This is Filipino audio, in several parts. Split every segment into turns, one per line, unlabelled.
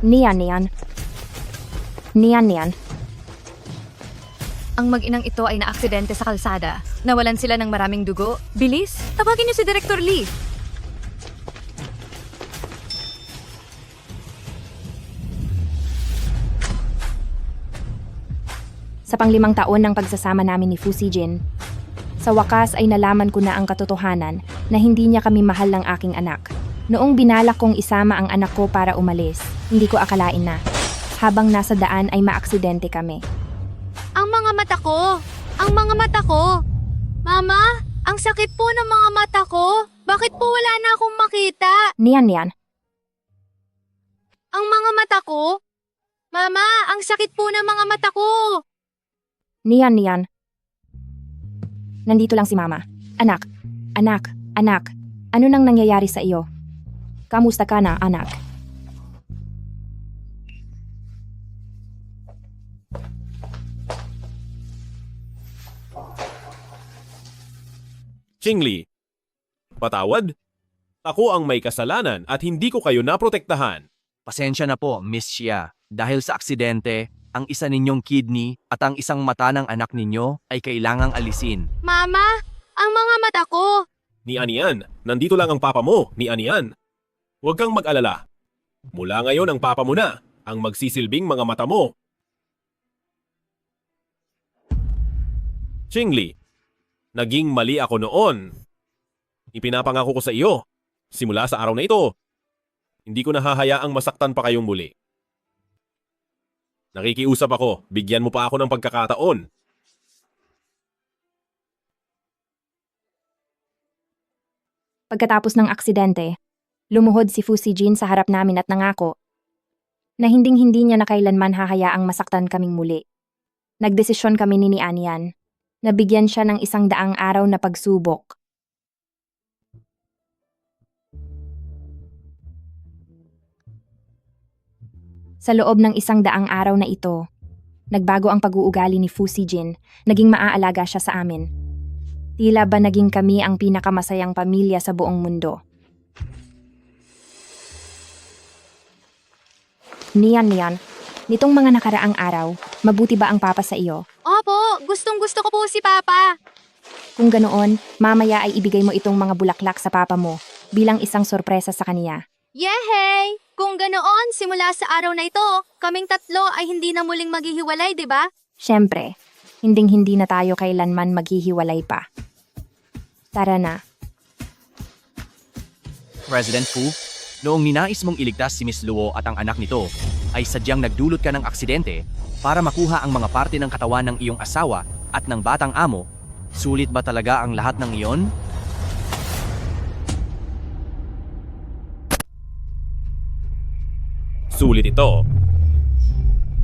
Nian.
Ang mag-inang ito ay naaksidente sa kalsada. Nawalan sila ng maraming dugo. Bilis, tawagin niyo si Director Lee.
Sa pang-5 taon ng pagsasama namin ni Fu Sijin, sa wakas ay nalaman ko na ang katotohanan na hindi niya kami mahal ng aking anak. Noong binalak kong isama ang anak ko para umalis, hindi ko akalain na habang nasa daan ay maaksidente kami.
Ang mga mata ko! Ang mga mata ko! Mama, ang sakit po ng mga mata ko! Bakit po wala na akong makita?
Nian.
Ang mga mata ko? Mama, ang sakit po ng mga mata ko!
Nian. Nandito lang si Mama. Anak. Ano nang nangyayari sa iyo? Kamusta ka na, anak?
Chingli, patawad? Ako ang may kasalanan at hindi ko kayo naprotektahan.
Pasensya na po, Miss Xia. Dahil sa aksidente, ang isa ninyong kidney at ang isang mata ng anak ninyo ay kailangang alisin.
Mama, ang mga mata ko!
Ni Anian, nandito lang ang papa mo, ni Anian. Huwag kang mag-alala. Mula ngayon ang papa mo na, ang magsisilbing mga mata mo. Chingli, naging mali ako noon. Ipinapangako ko sa iyo, simula sa araw na ito, hindi ko nahahayaang masaktan pa kayong muli. Nakikiusap ako, bigyan mo pa ako ng pagkakataon.
Pagkatapos ng aksidente, lumuhod si Fu Sijin sa harap namin at nangako na hinding-hindi niya na kailanman hahayaang masaktan kaming muli. Nagdesisyon kami ni Anian na bigyan siya ng 100 araw na pagsubok. Sa loob ng 100 araw na ito, nagbago ang pag-uugali ni Fu Sijin, naging maaalaga siya sa amin. Tila ba naging kami ang pinakamasayang pamilya sa buong mundo. Nian, nitong mga nakaraang araw, mabuti ba ang papa sa iyo?
Opo, gustong-gusto ko po si Papa.
Kung ganoon, mamaya ay ibigay mo itong mga bulaklak sa papa mo bilang isang sorpresa sa kaniya.
Yehey! Kung ganoon, simula sa araw na ito, kaming tatlo ay hindi na muling maghihiwalay, di ba?
Siyempre, hinding-hindi na tayo kailanman maghihiwalay pa. Tara na.
President Fu, noong ninais mong iligtas si Miss Luo at ang anak nito, ay sadyang nagdulot ka ng aksidente para makuha ang mga parte ng katawan ng iyong asawa at ng batang amo. Sulit ba talaga ang lahat ng iyon?
Sulit ito.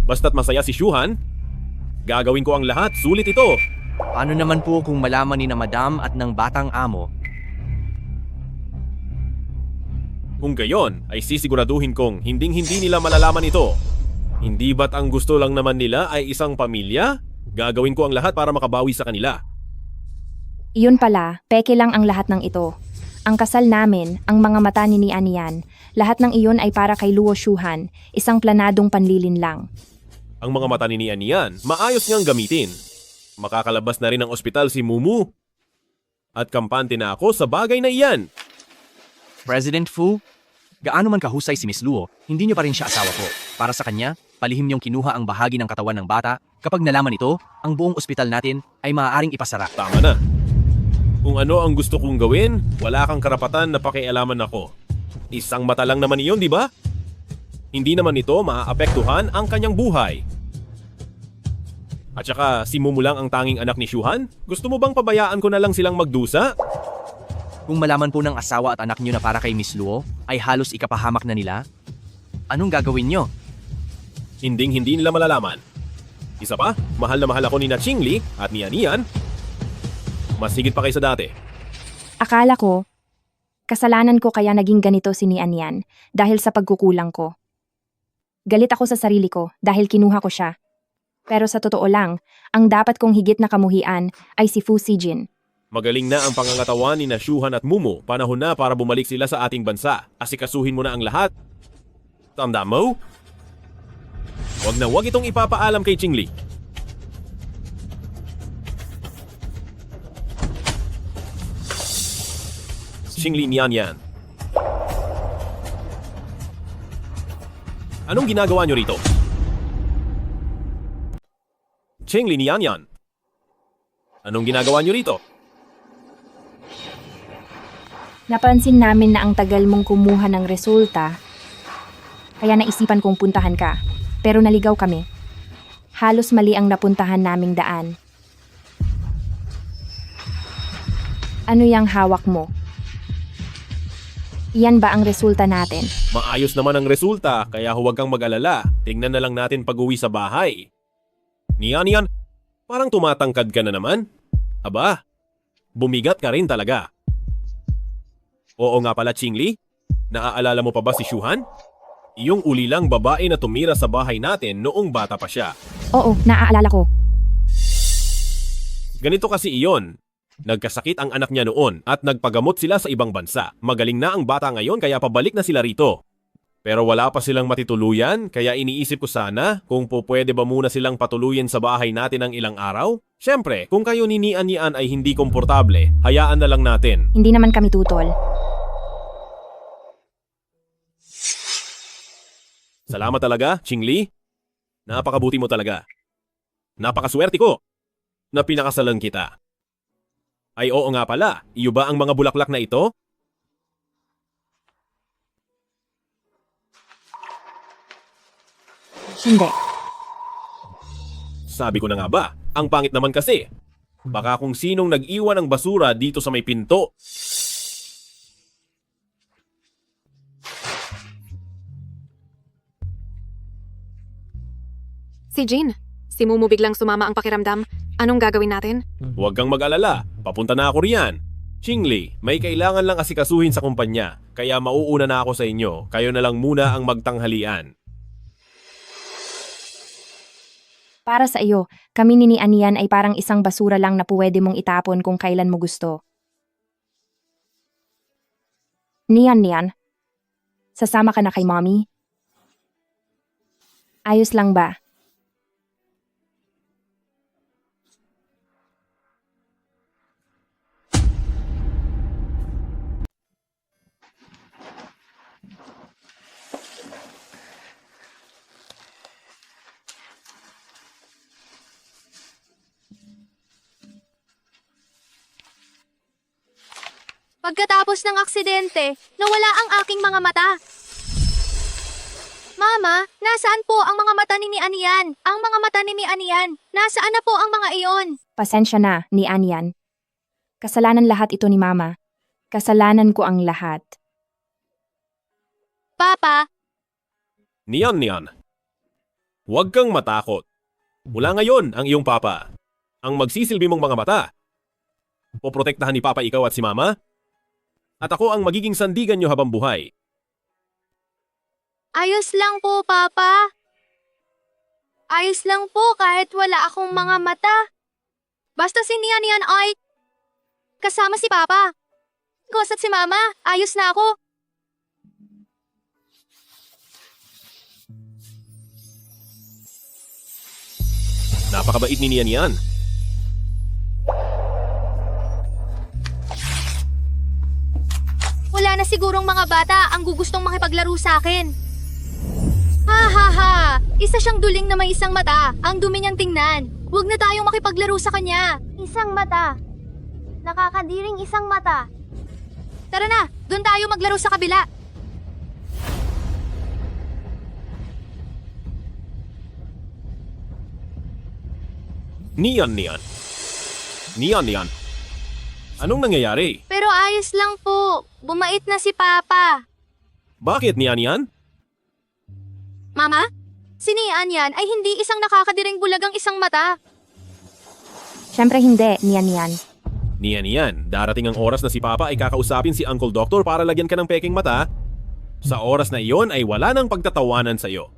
Basta't masaya si Shuhan, gagawin ko ang lahat, sulit ito.
Paano naman po kung malaman ni na madam at ng batang amo?
Kung gayon, ay sisiguraduhin kong hinding-hindi nila malalaman ito. Hindi ba't ang gusto lang naman nila ay isang pamilya? Gagawin ko ang lahat para makabawi sa kanila.
Iyon pala, peke lang ang lahat ng ito. Ang kasal namin, ang mga mata ni Anian, lahat ng iyon ay para kay Luo Shuhan, isang planadong panlilin lang.
Ang mga mata ni Anian, maayos niyang gamitin. Makakalabas na rin ng ospital si Mumu. At kampante na ako sa bagay na iyan.
President Fu, gaano man kahusay si Miss Luo, hindi niyo pa rin siya asawa ko. Para sa kanya, palihim niyong kinuha ang bahagi ng katawan ng bata. Kapag nalaman ito, ang buong ospital natin ay maaaring ipasara.
Tama na. Kung ano ang gusto kong gawin, wala kang karapatan na pakialaman ako. Isang mata lang naman iyon, di ba? Hindi naman ito maaapektuhan ang kanyang buhay. At saka, si Mumu lang ang tanging anak ni Shuhan? Gusto mo bang pabayaan ko na lang silang magdusa?
Kung malaman po ng asawa at anak niyo na para kay Miss Luo, ay halos ikapahamak na nila, anong gagawin niyo?
Hinding-hindi nila malalaman. Isa pa, mahal na mahal ako ni na Chingli at ni Anian. Mas higit pa kaysa dati.
Akala ko, kasalanan ko kaya naging ganito si Anian dahil sa pagkukulang ko. Galit ako sa sarili ko dahil kinuha ko siya. Pero sa totoo lang, ang dapat kong higit na kamuhian ay si Fu Sijin.
Magaling na ang pangangatawan ni na Shuhan at Mumu. Panahon na para bumalik sila sa ating bansa. Asikasuhin mo na ang lahat. Tanda mo? Wag na wag itong ipapaalam kay Chingli. Chingli, Nian Yan. Anong ginagawa nyo rito? Chingli, Nian Yan. Anong ginagawa nyo rito?
Napansin namin na ang tagal mong kumuha ng resulta, kaya naisipan kong puntahan ka. Pero naligaw kami. Halos mali ang napuntahan naming daan. Ano yang hawak mo? Iyan ba ang resulta natin?
Maayos naman ang resulta, kaya huwag kang mag-alala. Tingnan na lang natin pag-uwi sa bahay. Nian, parang tumatangkad ka na naman. Aba, bumigat ka rin talaga. Oo nga pala, Chingli. Naaalala mo pa ba si Shuhan? Iyong ulilang babae na tumira sa bahay natin noong bata pa siya.
Oo, naaalala ko.
Ganito kasi iyon. Nagkasakit ang anak niya noon at nagpagamot sila sa ibang bansa. Magaling na ang bata ngayon kaya pabalik na sila rito. Pero wala pa silang matituluyan kaya iniisip ko sana kung pwede ba muna silang patuluyin sa bahay natin ng ilang araw? Siyempre, kung kayo ni Nian ay hindi komportable, hayaan na lang natin.
Hindi naman kami tutol.
Salamat talaga, Chingli. Napakabuti mo talaga. Napakaswerte ko na pinakasalan kita. Ay oo nga pala, iyo ba ang mga bulaklak na ito?
Hindi.
Sabi ko na nga ba, ang pangit naman kasi. Baka kung sinong nag-iwan ng basura dito sa may pinto.
Si Jean, si Mumu biglang sumama ang pakiramdam. Anong gagawin natin?
Huwag kang mag-alala, papunta na ako riyan. Chingli, may kailangan lang asikasuhin sa kumpanya, kaya mauuna na ako sa inyo. Kayo na lang muna ang magtanghalian.
Para sa iyo, kami ni Nian ay parang isang basura lang na pwede mong itapon kung kailan mo gusto. Nian, sasama ka na kay mommy? Ayos lang ba?
Pagkatapos ng aksidente, nawala ang aking mga mata. Mama, nasaan po ang mga mata ni Nian? Ang mga mata ni Nian, nasaan na po ang mga iyon?
Pasensya na, Nian. Kasalanan lahat ito ni mama. Kasalanan ko ang lahat.
Papa,
Nian. Huwag kang matakot. Mula ngayon ang iyong papa. Ang magsisilbi mong mga mata. Poprotektahan ni Papa ikaw at si Mama. At ako ang magiging sandigan niyo habang buhay.
ayos lang po, Papa. Ayos lang po kahit wala akong mga mata. Basta si Nian ay kasama si Papa. Gos at si Mama, ayos na ako.
Napakabait ni Nian.
Wala na sigurong mga bata ang gugustong makipaglaro sa akin. Ha ha ha! Isa siyang duling na may isang mata. Ang dumi niyang tingnan. Huwag na tayong makipaglaro sa kanya. Isang mata. Nakakadiring isang mata. Tara na, doon tayo maglaro sa kabila.
Nian. Anong nangyayari?
Pero ayos lang po. Bumait na si Papa.
Bakit Nian?
Mama? Si Nian ay hindi isang nakakadiring bulagang isang mata.
Siyempre hindi, Nian.
Nian, darating ang oras na si Papa ay kakausapin si Uncle Doctor para lagyan ka ng peking mata. Sa oras na iyon ay wala nang pagtatawanan sa'yo.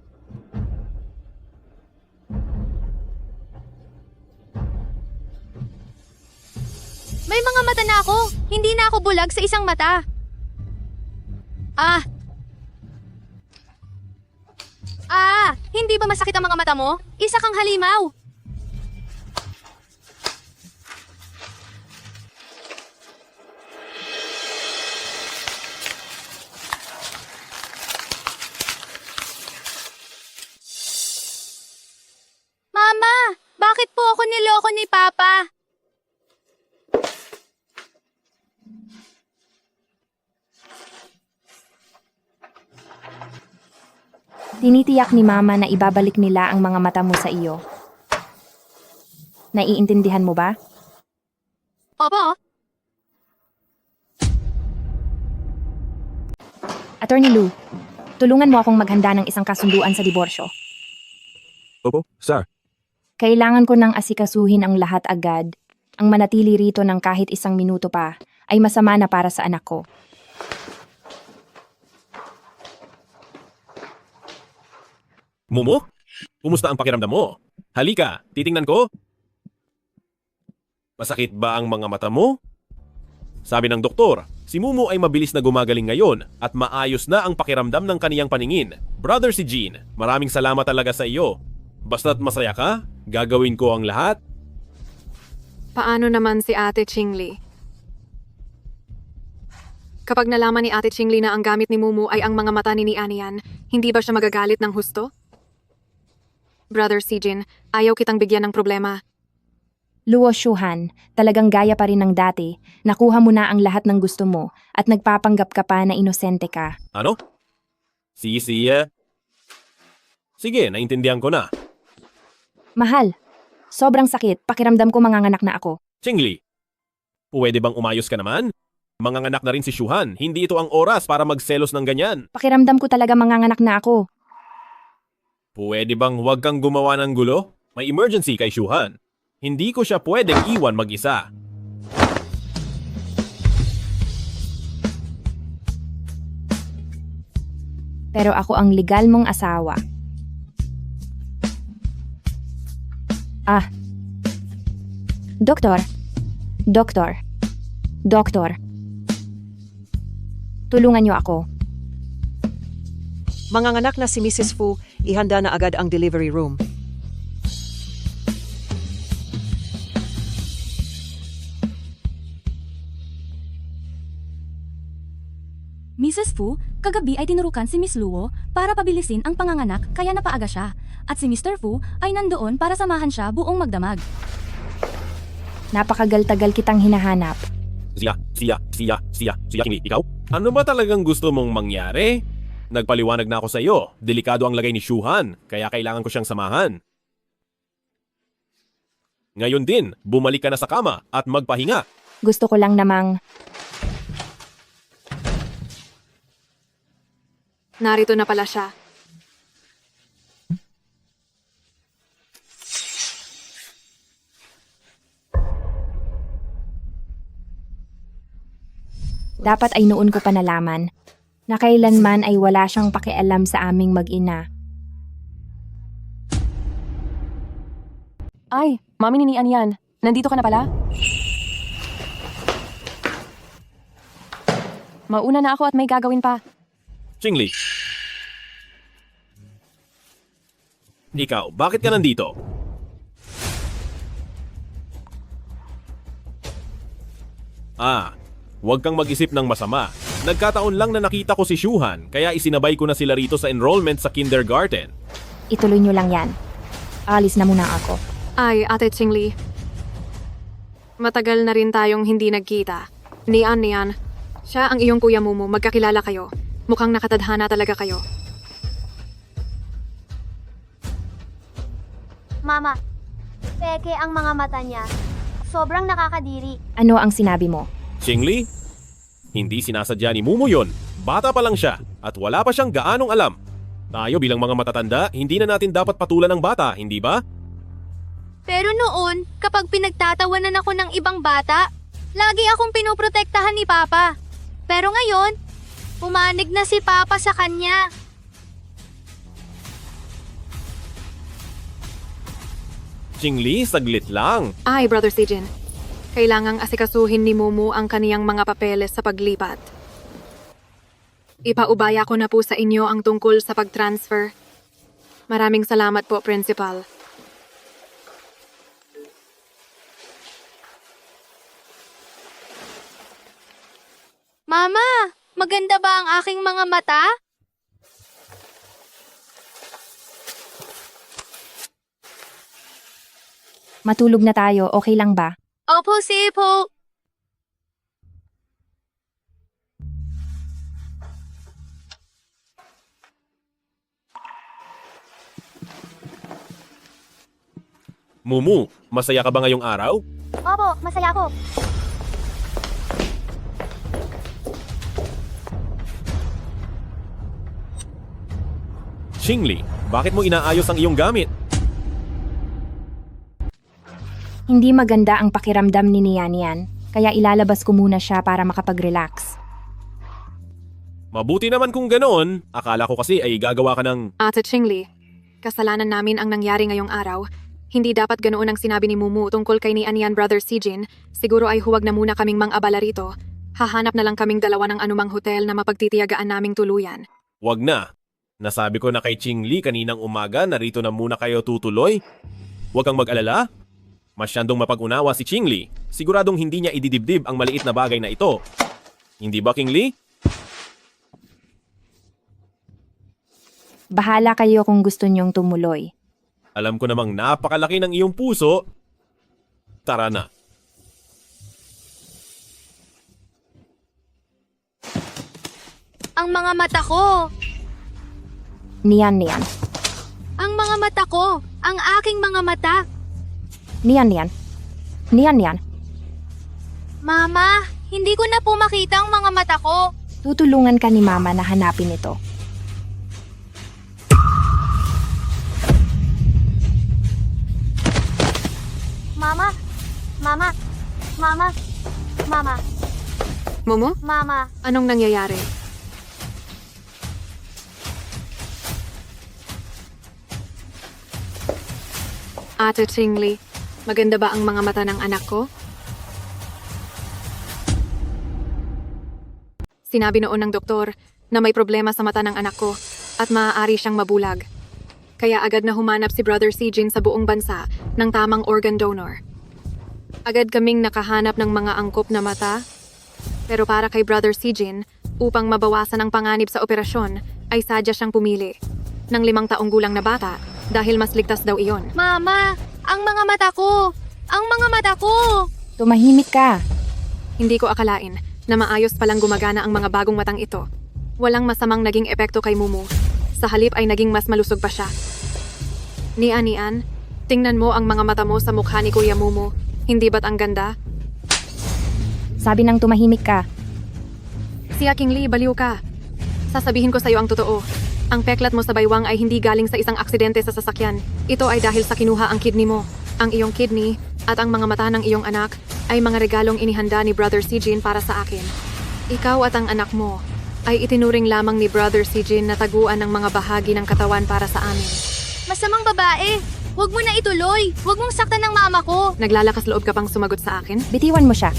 May mga mata na ako. Hindi na ako bulag sa isang mata. Hindi Hindi ba masakit ang mga mata mo? Isa kang halimaw. Mama, bakit po ako niloko ni Papa?
Tinitiyak ni Mama na ibabalik nila ang mga mata mo sa iyo. Naiintindihan mo ba?
Opo.
Attorney Lou, tulungan mo akong maghanda ng isang kasunduan sa diborsyo.
Opo, sir.
Kailangan ko nang asikasuhin ang lahat agad. Ang manatili rito ng kahit isang minuto pa ay masama na para sa anak ko.
Mumu? Kumusta ang pakiramdam mo? Halika, titingnan ko. Masakit ba ang mga mata mo? Sabi ng doktor, si Mumu ay mabilis na gumagaling ngayon at maayos na ang pakiramdam ng kaniyang paningin. Brother si Jean, maraming salamat talaga sa iyo. Basta't masaya ka, gagawin ko ang lahat.
Paano naman si Ate Chingli? Kapag nalaman ni Ate Chingli na ang gamit ni Mumu ay ang mga mata ni Anian, hindi ba siya magagalit ng husto? Brother Sijin, ayaw kitang bigyan ng problema.
Luo Shuhan, talagang gaya pa rin ng dati. Nakuha mo na ang lahat ng gusto mo at nagpapanggap ka pa na inosente ka.
Ano? Siya? Sige, naintindihan ko na.
Mahal, sobrang sakit. Pakiramdam ko manganganak na ako.
Chingli, pwede bang umayos ka naman? Manganganak na rin si Shuhan. Hindi ito ang oras para magselos ng ganyan.
Pakiramdam ko talaga manganganak na ako.
Pwede bang huwag kang gumawa ng gulo? May emergency kay Shuhan. Hindi ko siya pwedeng iwan mag-isa.
Pero ako ang legal mong asawa. Doktor. Tulungan niyo ako.
Manganganak na si Mrs. Fu, ihanda na agad ang delivery room.
Mrs. Fu, kagabi ay tinurukan si Miss Luo para pabilisin ang panganganak kaya napaaga siya. At si Mr. Fu ay nandoon para samahan siya buong magdamag.
Napakagal-tagal kitang hinahanap.
Siya, Chingli, ikaw? Ano ba talagang gusto mong mangyari? Nagpaliwanag na ako sa iyo. Delikado ang lagay ni Shuhan, kaya kailangan ko siyang samahan. Ngayon din, bumalik ka na sa kama at magpahinga.
Gusto ko lang namang
Narito na pala siya.
dapat ay noon ko pa nalaman na kailanman ay wala siyang pakialam sa aming mag-ina.
Ay, mami ni Anian. Nandito ka na pala? Mauna na ako at may gagawin pa.
Chingli. Ikaw, bakit ka nandito? Huwag kang mag-isip ng masama. Nagkataon lang na nakita ko si Shuhan, kaya isinabay ko na sila rito sa enrollment sa kindergarten.
Ituloy niyo lang yan. Alis na muna ako.
Ay, Ate Chingli. Matagal na rin tayong hindi nagkita. Ni Anian, siya ang iyong kuya Mumu, magkakilala kayo. Mukhang nakatadhana talaga kayo.
Mama, peke ang mga mata niya. Sobrang nakakadiri.
Ano ang sinabi mo?
Chingli, hindi sinasadya ni Mumu yon. Bata pa lang siya at wala pa siyang gaanong alam. Tayo bilang mga matatanda, hindi na natin dapat patulan ng bata, hindi ba?
Pero noon, kapag pinagtatawanan ako ng ibang bata, lagi akong pinoprotektahan ni Papa. Pero ngayon, pumanig na si Papa sa kanya.
Chingli, saglit lang.
Ay, Brother Sijin. Kailangang asikasuhin ni Mumu ang kaniyang mga papeles sa paglipat. Ipaubaya ko na po sa inyo ang tungkol sa pag-transfer. Maraming salamat po, Principal.
Mama, maganda ba ang aking mga mata?
Matulog na tayo, okay lang ba?
Opo, Sipo.
Mumu, masaya ka ba ngayong araw?
Opo, masaya ko.
Chingli, bakit mo inaayos ang iyong gamit?
Hindi maganda ang pakiramdam ni Nianian, kaya ilalabas ko muna siya para makapag-relax.
Mabuti naman kung ganoon. Akala ko kasi ay gagawa ka ng...
Ate Chingli, kasalanan namin ang nangyari ngayong araw. Hindi dapat ganoon ang sinabi ni Mumu tungkol kay ni Anian Brother Sijin. Siguro ay huwag na muna kaming mang-abala rito. Hahanap na lang kaming dalawa ng anumang hotel na mapagtitiyagaan naming tuluyan.
Wag na. Nasabi ko na kay Chingli kaninang umaga na rito na muna kayo tutuloy. Huwag kang mag-alala. Masyadong mapag-unawa si Chingli. Siguradong hindi niya ididibdib ang maliit na bagay na ito. Hindi ba, King Lee?
Bahala kayo kung gusto niyong tumuloy.
Alam ko namang napakalaki ng iyong puso. Tara na.
Ang mga mata ko.
Nian.
Ang mga mata ko. Ang aking mga mata.
Nian.
Mama, hindi ko na po makita ang mga mata ko.
Tutulungan ka ni Mama na hanapin ito.
Mama, mama, mama, mama,
Mumu,
mama.
anong nangyayari? Ate Chingli, maganda ba ang mga mata ng anak ko? Sinabi noon ng doktor na may problema sa mata ng anak ko at maaari siyang mabulag. Kaya agad na humanap si Brother Sijin sa buong bansa ng tamang organ donor. Agad kaming nakahanap ng mga angkop na mata. Pero para kay Brother Sijin, upang mabawasan ang panganib sa operasyon, ay sadya siyang pumili ng 5 taong gulang na bata dahil mas ligtas daw iyon.
Mama, ang mga mata ko. Ang mga mata ko.
Tumahimik ka.
Hindi ko akalain na maayos palang gumagana ang mga bagong matang ito. Walang masamang naging epekto kay Mumu. Sa halip ay naging mas malusog pa siya. Nian, tingnan mo ang mga mata mo sa mukha ni Kuya Mumu. Hindi ba't ang ganda?
Sabi nang tumahimik ka.
Si King Lee, baliw ka. Sasabihin ko sa iyo ang totoo. Ang peklat mo sa baywang ay hindi galing sa isang aksidente sa sasakyan. Ito ay dahil sa kinuha ang kidney mo. Ang iyong kidney at ang mga mata ng iyong anak ay mga regalong inihanda ni Brother Sijin para sa akin. Ikaw at ang anak mo ay itinuring lamang ni Brother Sijin na taguan ng mga bahagi ng katawan para sa amin.
Masamang babae. Huwag mo na ituloy. Huwag mong saktan ng mama ko.
Naglalakas loob ka pang sumagot sa akin?
Bitiwan mo siya.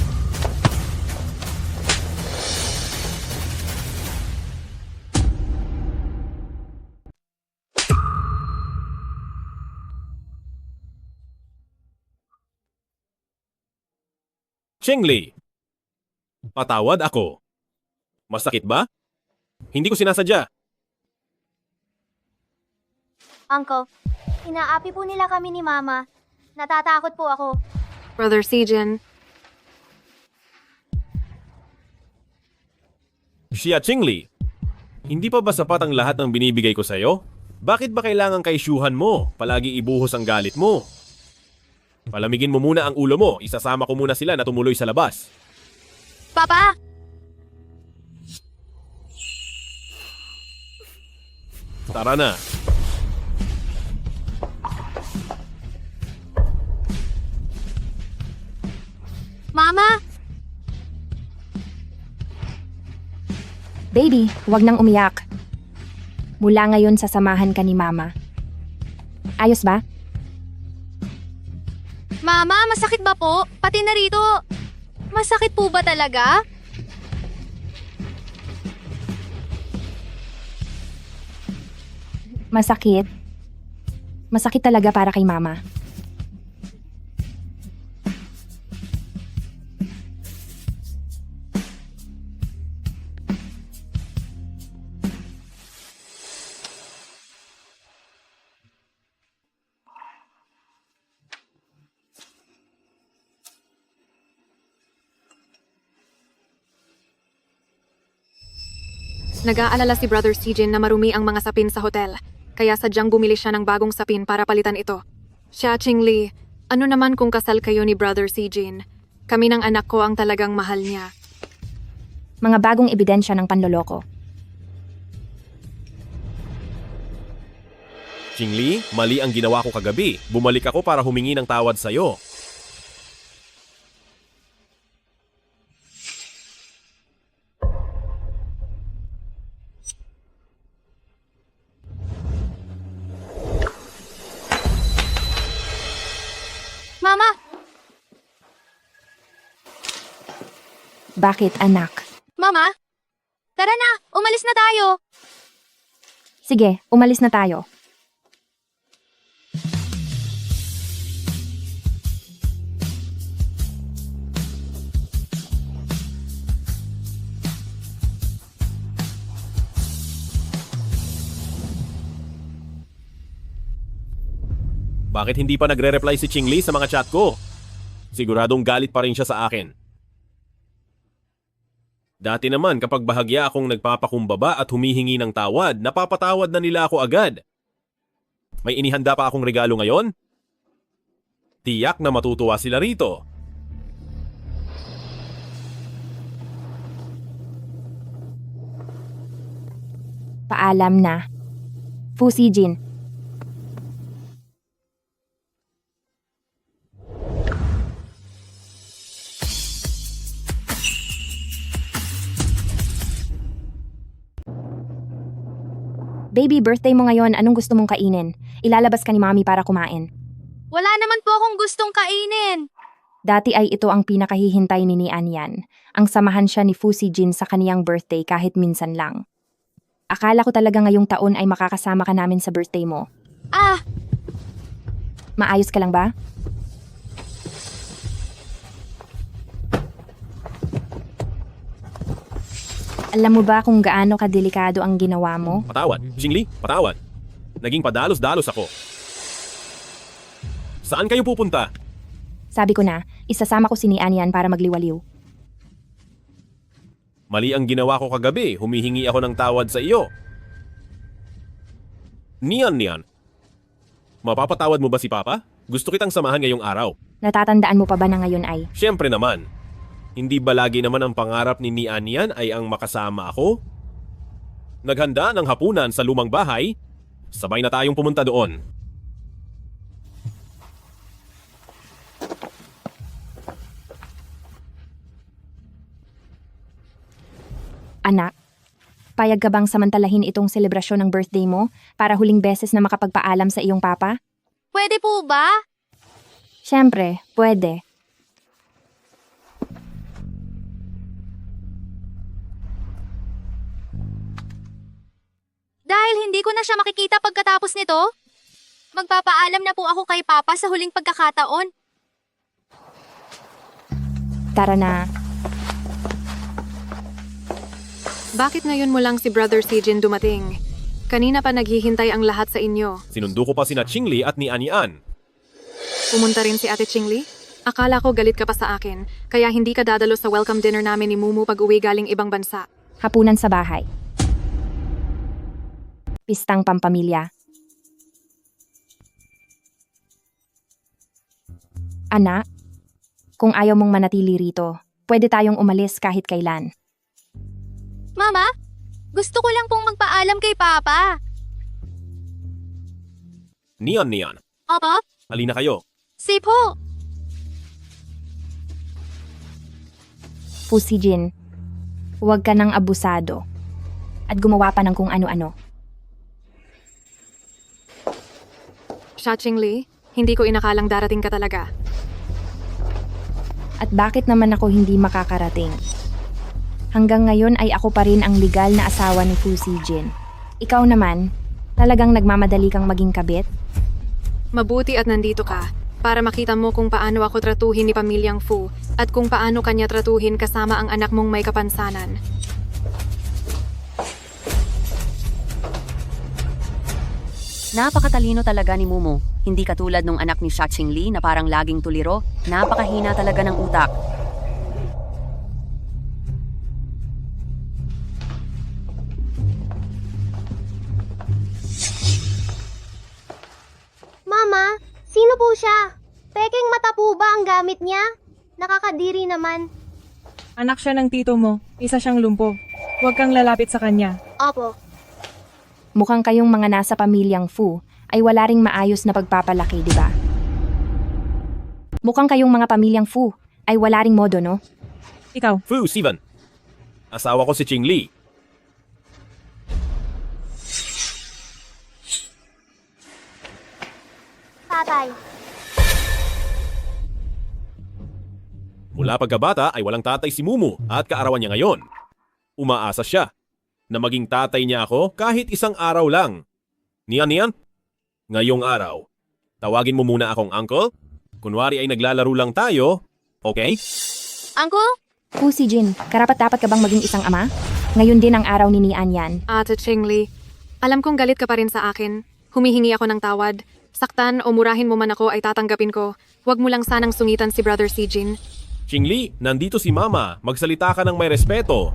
Chingli, patawad ako. Masakit ba? Hindi ko sinasadya.
Uncle, inaapi po nila kami ni Mama. Natatakot po ako.
Brother Sijin,
Siya, Chingli, hindi pa ba sapat ang lahat ng binibigay ko sa'yo? Bakit ba kailangan kaisyuhan mo? Palagi ibuhos ang galit mo. Palamigin mo muna ang ulo mo. Isasama ko muna sila na tumuloy sa labas.
Papa!
Tara na.
Mama!
Baby, huwag nang umiyak. Mula ngayon sasamahan ka ni Mama. Ayos ba?
Mama, masakit ba po? Pati na rito. Masakit po ba talaga?
Masakit? Masakit talaga para kay mama.
Nag-aalala si Brother Sijin na marumi ang mga sapin sa hotel, kaya sadyang bumili siya ng bagong sapin para palitan ito. Xia Qingli, ano naman kung kasal kayo ni Brother Sijin? Kami ng anak ko ang talagang mahal niya.
Mga bagong ebidensya ng panloloko.
Qingli, mali ang ginawa ko kagabi. Bumalik ako para humingi ng tawad sa'yo.
Mama!
Bakit, anak?
Mama? Tara na! Umalis na tayo!
Sige, umalis na tayo.
Bakit hindi pa nagre-reply si Qingli sa mga chat ko? Siguradong galit pa rin siya sa akin. Dati naman kapag bahagya akong nagpapakumbaba at humihingi ng tawad, napapatawad na nila ako agad. May inihanda pa akong regalo ngayon? Tiyak na matutuwa sila rito.
Paalam na. Fu Sijin. Baby, birthday mo ngayon. Anong gusto mong kainin? Ilalabas ka ni mami para kumain.
Wala naman po akong gustong kainin!
Dati ay ito ang pinakahihintay ni Nian Yan. Ang samahan siya ni Fu Sijin sa kaniyang birthday kahit minsan lang. Akala ko talaga ngayong taon ay makakasama ka namin sa birthday mo.
Ah!
Maayos ka lang ba? Alam mo ba kung gaano kadelikado ang ginawa mo?
Patawad. Qingli, patawad. Naging padalos-dalos ako. Saan kayo pupunta?
Sabi ko na, isasama ko si Nian Yan para magliwaliw.
Mali ang ginawa ko kagabi. Humihingi ako ng tawad sa iyo. Nian. Mapapatawad mo ba si Papa? Gusto kitang samahan ngayong araw.
Natatandaan mo pa ba na ngayon ay?
Siyempre naman. Hindi ba lagi naman ang pangarap ni Nian Yan ay ang makasama ako? Naghanda ng hapunan sa lumang bahay. Sabay na tayong pumunta doon.
Anak, payag ka bang samantalahin itong selebrasyon ng birthday mo para huling beses na makapagpaalam sa iyong papa?
Pwede po ba?
Siyempre, pwede.
Dahil hindi ko na siya makikita pagkatapos nito, magpapaalam na po ako kay Papa sa huling pagkakataon.
Tara na.
Bakit ngayon mo lang si Brother Sijin dumating? Kanina pa naghihintay ang lahat sa inyo.
Sinundo ko pa sina Qingli at Nian Yan.
Pumunta rin si Ate Qingli? Akala ko galit ka pa sa akin, kaya hindi ka dadalo sa welcome dinner namin ni Mumu pag uwi galing ibang bansa.
Hapunan sa bahay. Pistang pampamilya. Anak, kung ayaw mong manatili rito, pwede tayong umalis kahit kailan.
Mama, gusto ko lang pong magpaalam kay Papa.
Nian.
Opo,
Halina kayo.
Sipo.
Fu Sijin, huwag ka nang abusado at gumawa pa ng kung ano-ano.
Xia Qingli, hindi ko inakalang darating ka talaga.
At bakit naman ako hindi makakarating? Hanggang ngayon ay ako pa rin ang legal na asawa ni Fu Sijin. Ikaw naman, talagang nagmamadali kang maging kabit?
Mabuti at nandito ka para makita mo kung paano ako tratuhin ni Pamilyang Fu at kung paano kanya tratuhin kasama ang anak mong may kapansanan.
Napakatalino talaga ni Mumu. Hindi katulad nung anak ni Shaching Li na parang laging tuliro. Napakahina talaga ng utak.
Mama, sino po siya? Peking mata po ba ang gamit niya? Nakakadiri naman.
Anak siya ng tito mo. Isa siyang lumpo. Huwag kang lalapit sa kanya.
Opo.
Mukhang kayong mga nasa pamilyang Fu ay wala ring maayos na pagpapalaki, di ba? Mukhang kayong mga pamilyang Fu ay wala ring modo, no?
Ikaw,
Fu Sivan. Asawa ko si Ching Li.
Tatay.
Mula pagkabata ay walang tatay si Mumu at kaarawan niya ngayon. Umaasa siya na maging tatay niya ako kahit isang araw lang. Niyan, ngayong araw, tawagin mo muna akong uncle. Kunwari ay naglalaro lang tayo, okay?
Uncle?
Fu Sijin, karapat-dapat ka bang maging isang ama? Ngayon din ang araw ni Nian Yan.
Ate Chingli, alam kong galit ka pa rin sa akin. Humihingi ako ng tawad. Saktan o murahin mo man ako ay tatanggapin ko. Huwag mo lang sanang sungitan si Brother Sijin.
Ching Li, nandito si Mama. Magsalita ka ng may respeto.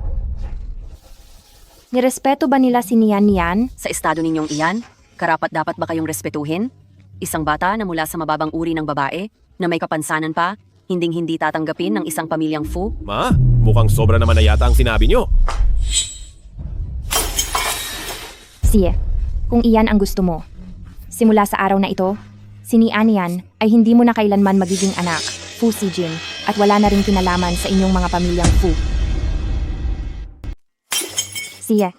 Nirespeto ba nila si Nian Yan?
Sa estado ninyong iyan, karapat-dapat ba kayong respetuhin? Isang bata na mula sa mababang uri ng babae, na may kapansanan pa, hinding-hindi tatanggapin ng isang pamilyang Fu?
Ma, mukhang sobra naman na yata ang sinabi niyo.
Siye, kung iyan ang gusto mo. Simula sa araw na ito, si Nian Yan ay hindi mo na kailanman magiging anak, Fu Sijin, at wala na rin kinalaman sa inyong mga pamilyang Fu. Siye,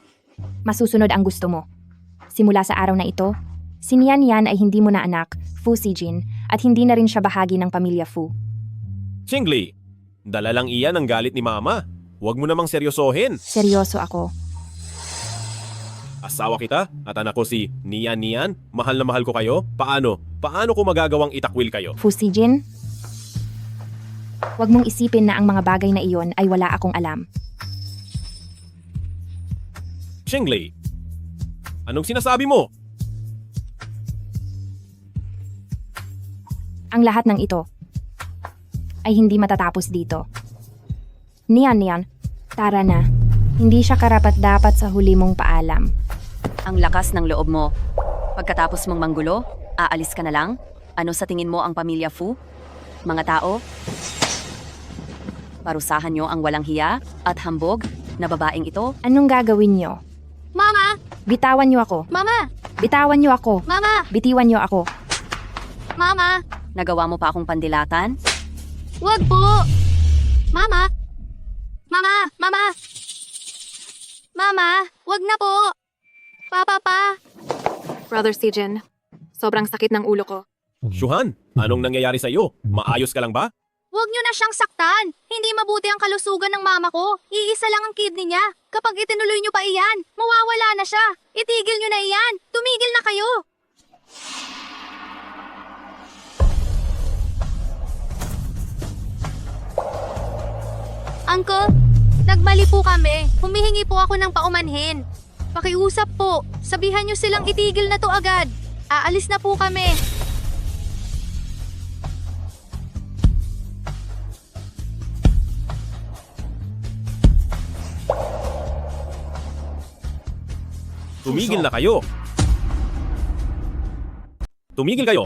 masusunod ang gusto mo. Simula sa araw na ito, si Nian Yan ay hindi mo na anak, Fu Sijin, at hindi na rin siya bahagi ng pamilya Fu.
Ching Li, dala lang iyan ang galit ni Mama. Huwag mo namang seryosohin.
Seryoso ako.
Asawa kita at anak ko si Nian. Mahal na mahal ko kayo. Paano? Paano ko magagawang itakwil kayo?
Fu Sijin, huwag mong isipin na ang mga bagay na iyon ay wala akong alam.
Ching Li, anong sinasabi mo?
Ang lahat ng ito ay hindi matatapos dito. Nian, tara na. Hindi siya karapat-dapat sa huli mong paalam.
Ang lakas ng loob mo. Pagkatapos mong manggulo, aalis ka na lang? Ano sa tingin mo ang pamilya Fu? Mga tao? Parusahan nyo ang walang hiya at hambog na babaeng ito?
Anong gagawin niyo?
Mama!
Bitawan niyo ako.
Mama!
Bitawan niyo ako.
Mama!
Bitiwan niyo ako.
Mama!
Nagawa mo pa akong pandilatan?
Wag po! Mama! Mama! Mama! Mama! Wag na po! Papa pa!
Brother Sijin, sobrang sakit ng ulo ko.
Shuhan, anong nangyayari sa iyo? Maayos ka lang ba?
Huwag niyo na siyang saktan! Hindi mabuti ang kalusugan ng mama ko. Iisa lang ang kidney niya. Kapag itinuloy niyo pa iyan, mawawala na siya. Itigil niyo na iyan. Tumigil na kayo. Uncle, nagmali po kami. Humihingi po ako ng paumanhin. Pakiusap po. Sabihan niyo silang itigil na to agad. Aalis na po kami.
Tumigil na kayo. Tumigil kayo.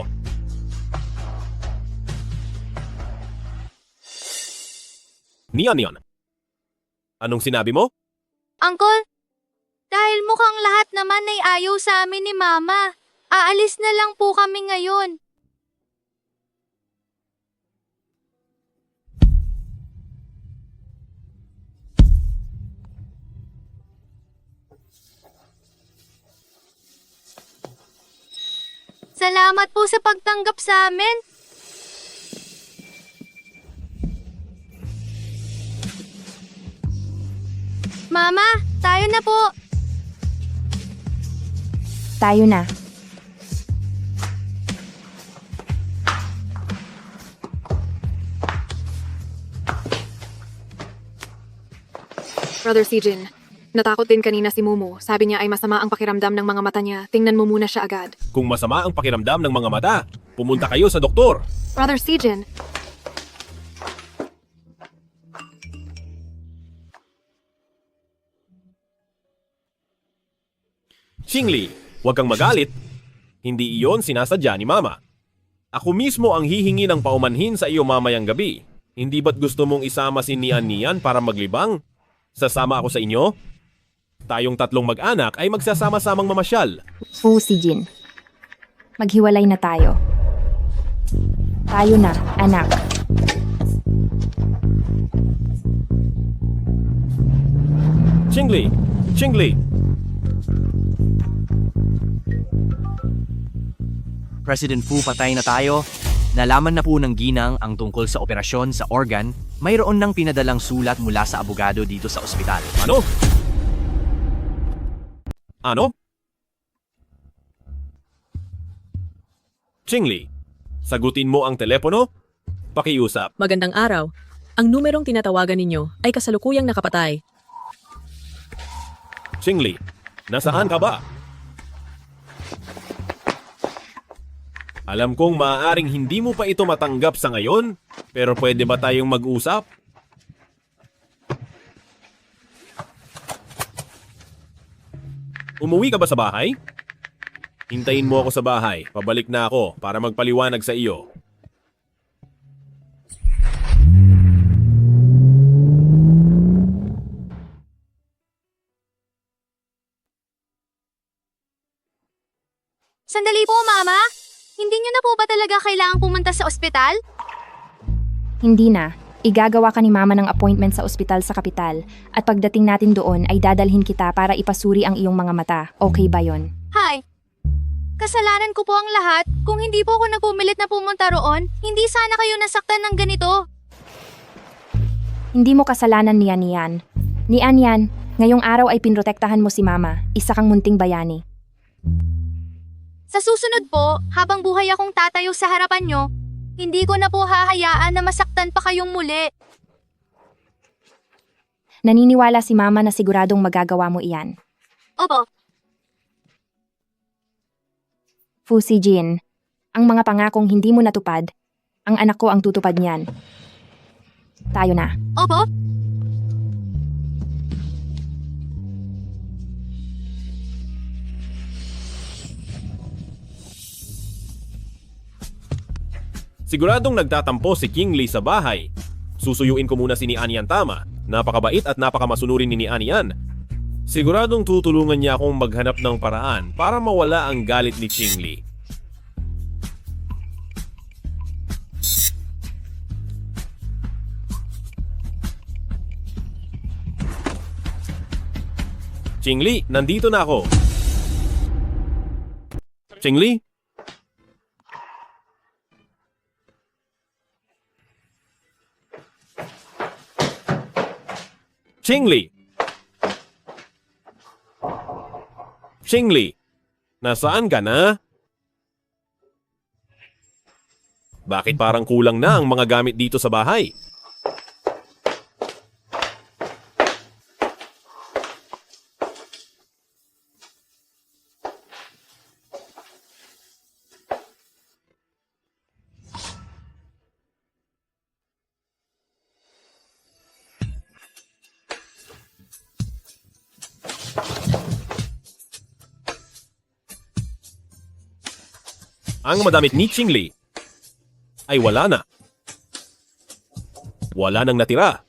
Nian. Anong sinabi mo?
Uncle, dahil mukhang lahat naman ay ayaw sa amin ni Mama. Aalis na lang po kami ngayon. Salamat po sa pagtanggap sa amin. Mama, tayo na po.
Tayo na.
Brother Sijin, natakot din kanina si Mumu. Sabi niya ay masama ang pakiramdam ng mga mata niya. Tingnan mo muna siya agad.
Kung masama ang pakiramdam ng mga mata, pumunta kayo sa doktor.
Brother Sijin,
Xingli, huwag kang magalit. Hindi iyon sinasadya ni Mama. Ako mismo ang hihingi ng paumanhin sa iyo mamayang gabi. Hindi ba't gusto mong isama si Nian para maglibang? Sasama ako sa inyo? Tayong tatlong mag-anak ay magsasama-samang mamasyal.
Fu Sijin. Maghiwalay na tayo. Tayo na, anak.
Xingli! Xingli!
President Fu, patay na tayo. Nalaman na po ng ginang ang tungkol sa operasyon sa organ. Mayroon nang pinadalang sulat mula sa abogado dito sa ospital.
Ano? Ano? Xingli, sagutin mo ang telepono? Pakiusap.
Magandang araw. Ang numerong tinatawagan ninyo ay kasalukuyang nakapatay.
Xingli, nasaan ka ba? Alam kong maaaring hindi mo pa ito matanggap sa ngayon, pero pwede ba tayong mag-usap? Umuwi ka ba sa bahay? Hintayin mo ako sa bahay. Pabalik na ako para magpaliwanag sa iyo.
Sandali po, Mama. Hindi niyo na po ba talaga kailangang pumunta sa ospital?
Hindi na. Igagawa ka ni Mama ng appointment sa ospital sa kapital at pagdating natin doon ay dadalhin kita para ipasuri ang iyong mga mata. Okay ba yon?
Hi. Kasalanan ko po ang lahat. Kung hindi po ako nagpumilit na pumunta roon, hindi sana kayo nasaktan ng ganito.
Hindi mo kasalanan ni Anian. Ni Anian, ngayong araw ay pinrotektahan mo si Mama. Isa kang munting bayani.
Sa susunod po, habang buhay akong tatayo sa harapan nyo, hindi ko na po hahayaan na masaktan pa kayong muli.
Naniniwala si Mama na siguradong magagawa mo iyan.
Opo.
Fu Sijin, ang mga pangakong hindi mo natupad, ang anak ko ang tutupad niyan. Tayo na.
Opo.
Siguradong nagtatampo si King Lee sa bahay. Susuyuin ko muna si ni Anian tama. Napakabait at napakamasunurin ni Anian. Siguradong tutulungan niya akong maghanap ng paraan para mawala ang galit ni King Lee. King Lee, nandito na ako. King Lee? Xingli! Xingli! Nasaan ka na? Bakit parang kulang na ang mga gamit dito sa bahay? Ang madamit ni Xingli ay wala na. Wala nang natira.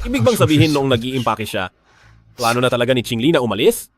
Ibig bang sabihin noong nag-iimpake siya, plano na talaga ni Xingli na umalis?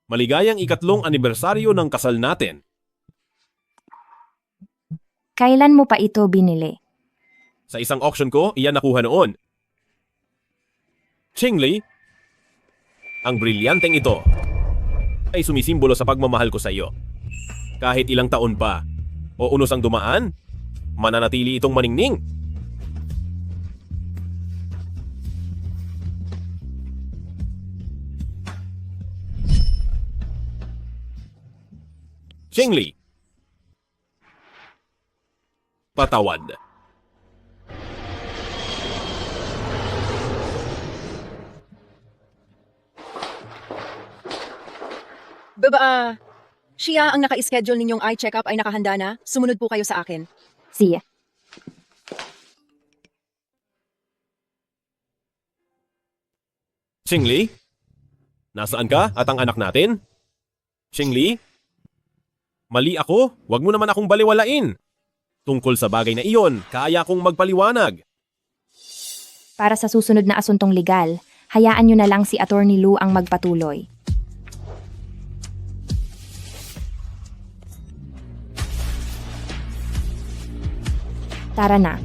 Maligayang ikatlong anibersaryo ng kasal natin.
Kailan mo pa ito binili?
Sa isang auction ko, iyan nakuha noon. Qingli, ang brilyanteng ito ay sumisimbolo sa pagmamahal ko sa iyo. Kahit ilang taon pa o unos ang dumaan, mananatili itong maningning. Qingli, patawad.
Siya ang naka-schedule ninyong eye check-up ay nakahanda na. Sumunod po kayo sa akin.
Siya.
Qingli, nasaan ka at ang anak natin? Qingli, mali ako. Huwag mo naman akong baliwalain. Tungkol sa bagay na iyon, kaya kong magpaliwanag.
Para sa susunod na asuntong legal, hayaan nyo na lang si Attorney Lu ang magpatuloy. Tara na.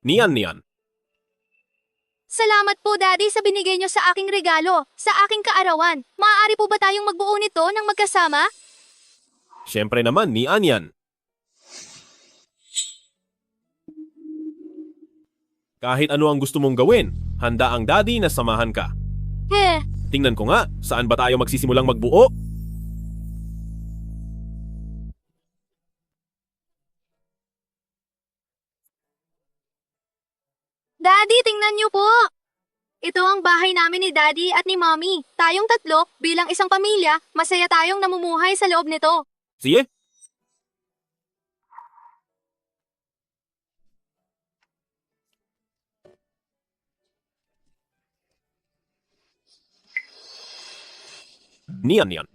Niyan.
Salamat po, Daddy, sa binigay niyo sa aking regalo, sa aking kaarawan. Maaari po ba tayong magbuo nito ng magkasama?
Siyempre naman, niyan yan. Kahit ano ang gusto mong gawin, handa ang daddy na samahan ka. Tingnan ko nga, saan ba tayo magsisimulang magbuo?
Daddy, tingnan niyo po! Ito ang bahay namin ni Daddy at ni Mommy. Tayong tatlo, bilang isang pamilya, masaya tayong namumuhay sa loob nito.
Sige. Niyan.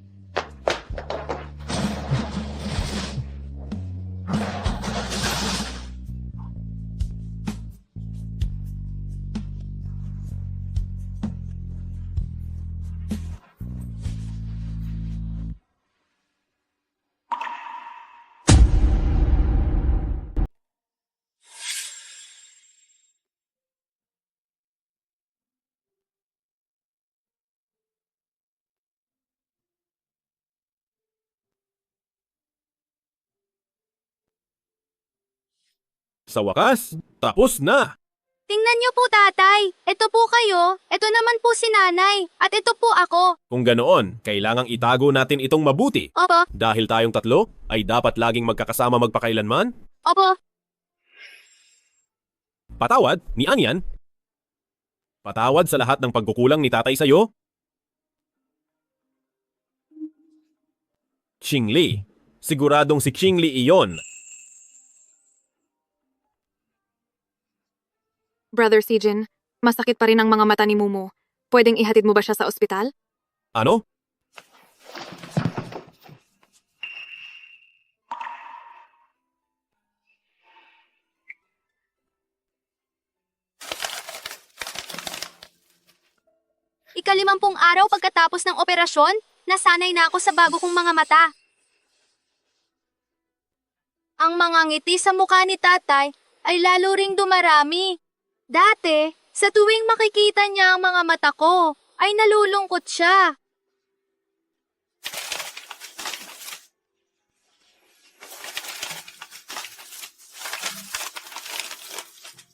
Sa wakas, tapos na.
Tingnan niyo po, Tatay. Ito po kayo, ito naman po si Nanay, at ito po ako.
Kung ganoon, kailangang itago natin itong mabuti.
Opo,
Dahil tayong tatlo, ay dapat laging magkakasama magpakailanman.
opo.
Patawad, niyan yan. Patawad sa lahat ng pagkukulang ni tatay sa'yo. Qingli. Siguradong si Qingli iyon.
Brother Sijin, masakit pa rin ang mga mata ni Mumu. Pwedeng ihatid mo ba siya sa ospital?
Ano?
Ika-50 araw pagkatapos ng operasyon, nasanay na ako sa bago kong mga mata. Ang mga ngiti sa mukha ni Tatay ay lalo ring dumarami. Dati, sa tuwing makikita niya ang mga mata ko, ay nalulungkot siya.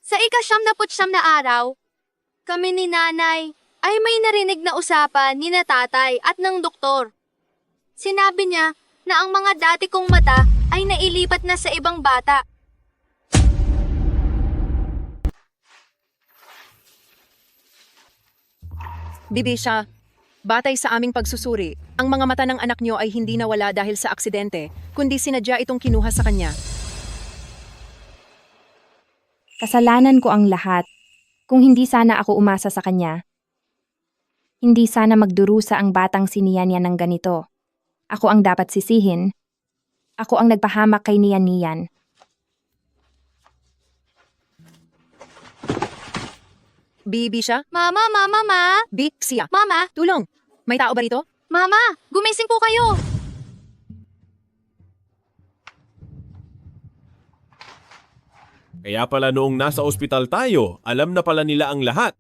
Sa ika-79 na araw, kami ni Nanay ay may narinig na usapan ni na Tatay at ng doktor. Sinabi niya na ang mga dati kong mata ay nailipat na sa ibang bata.
Bibisha, Batay sa aming pagsusuri, ang mga mata ng anak nyo ay hindi nawala dahil sa aksidente, kundi sinadya itong kinuha sa kanya.
Kasalanan ko ang lahat. Kung hindi sana ako umasa sa kanya. Hindi sana magdurusa ang batang si Nian ng ganito. Ako ang dapat sisihin. Ako ang nagpahamak kay Nian.
Bibi siya?
Mama, mama, ma!
Big siya.
Mama!
Tulong! May tao ba rito?
Mama! Gumising po kayo!
Kaya pala noong nasa ospital tayo, alam na pala nila ang lahat.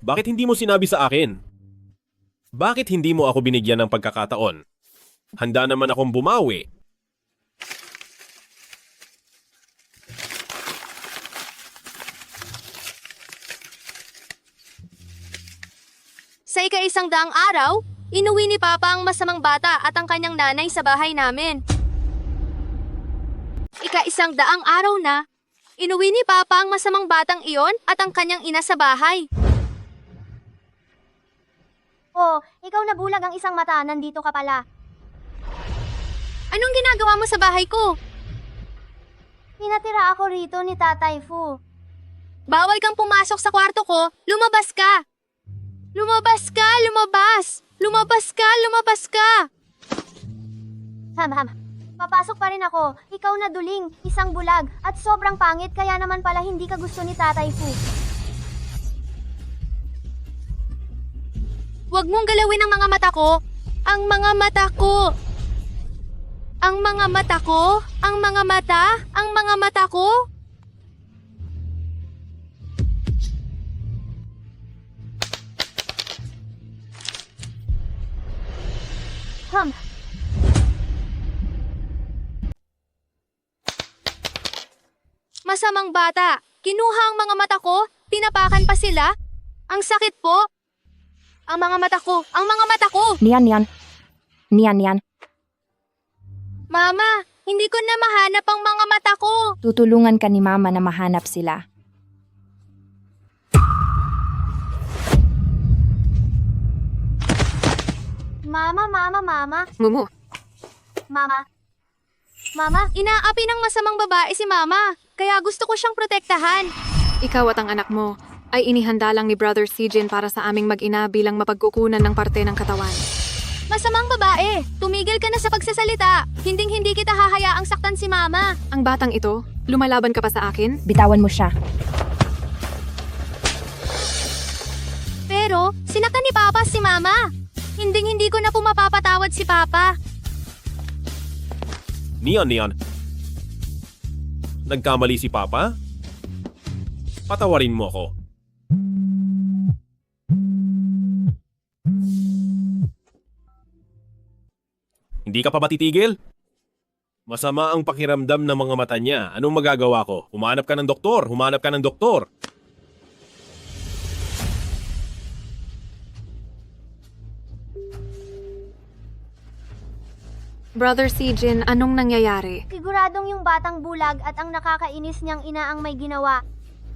Bakit hindi mo sinabi sa akin? Bakit hindi mo ako binigyan ng pagkakataon? Handa naman akong bumawi.
Sa ika-100 araw, inuwi ni Papa ang masamang bata at ang kanyang nanay sa bahay namin. Ika-100 araw na, inuwi ni Papa ang masamang batang iyon at ang kanyang ina sa bahay. Oh, ikaw na bulag ang isang mata, nandito ka pala. Anong ginagawa mo sa bahay ko? Pinatira ako rito ni Tatay Fu. Bawal kang pumasok sa kwarto ko, lumabas ka! Lumabas ka! Lumabas! Lumabas ka! Lumabas ka! Ham. Papasok pa rin ako. Ikaw na duling, isang bulag, at sobrang pangit kaya naman pala hindi ka gusto ni Tatay Fu. Huwag mong galawin ang mga mata ko. Ang mga mata ko. Ang mga mata ko. Ang mga mata. Ang mga mata ko. Masamang bata. Kinuha ang mga mata ko. Tinapakan pa sila. Ang sakit po. Ang mga mata ko. Ang mga mata ko.
Nian.
Mama, hindi ko na mahanap ang mga mata ko.
Tutulungan ka ni Mama na mahanap sila.
Mama.
Mumu,
Mama, inaapi ng masamang babae si Mama. Kaya gusto ko siyang protektahan.
ikaw at ang anak mo ay inihanda lang ni Brother Sijin para sa aming mag-ina bilang mapagkukunan ng parte ng katawan.
Masamang babae, tumigil ka na sa pagsasalita. Hinding-hindi kita hahayaang saktan si Mama.
Ang batang ito, lumalaban ka pa sa akin?
Bitawan mo siya.
Pero, sinaktan ni Papa si Mama. Hinding-hindi ko na po mapapatawad si Papa.
Nian. Nagkamali si Papa? Patawarin mo ako. Hindi ka pa ba titigil? Masama ang pakiramdam ng mga mata niya. Anong magagawa ko? Humanap ka ng doktor.
Brother Sijin, anong nangyayari?
Siguradong yung batang bulag at ang nakakainis niyang ina ang may ginawa.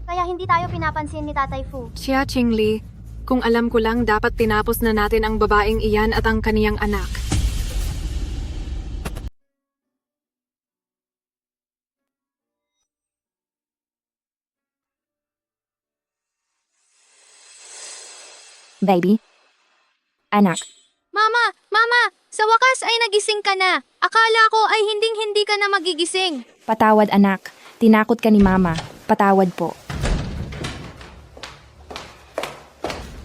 Kaya hindi tayo pinapansin ni Tatay Fu.
Chia Qingli, kung alam ko lang dapat tinapos na natin ang babaeng iyan at ang kaniyang anak.
Baby? Anak,
Mama! Sa wakas ay nagising ka na. Akala ko ay hinding-hindi ka na magigising.
patawad anak. Tinakot ka ni Mama. Patawad po.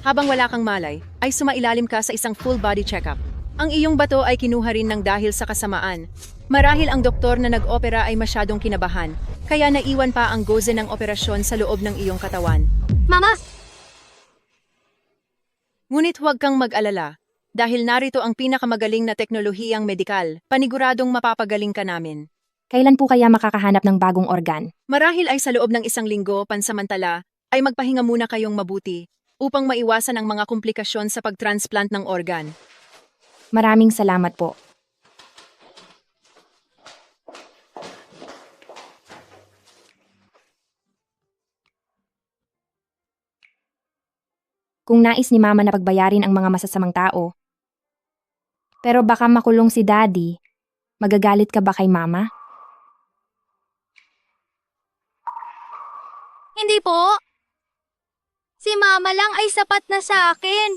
Habang wala kang malay, ay sumailalim ka sa isang full body checkup. Ang iyong bato ay kinuha rin ng dahil sa kasamaan. Marahil ang doktor na nag-opera ay masyadong kinabahan, kaya naiwan pa ang goze ng operasyon sa loob ng iyong katawan.
Mama!
Ngunit huwag kang mag-alala. Dahil narito ang pinakamagaling na teknolohiyang medikal, paniguradong mapapagaling ka namin.
Kailan po kaya makakahanap ng bagong organ?
Marahil ay sa loob ng 1 linggo pansamantala, ay magpahinga muna kayong mabuti upang maiwasan ang mga komplikasyon sa pagtransplant ng organ.
Maraming salamat po. kung nais ni Mama na pagbayarin ang mga masasamang tao. Pero baka makulong si Daddy. Magagalit ka ba kay Mama?
Hindi po. Si Mama lang ay sapat na sa akin.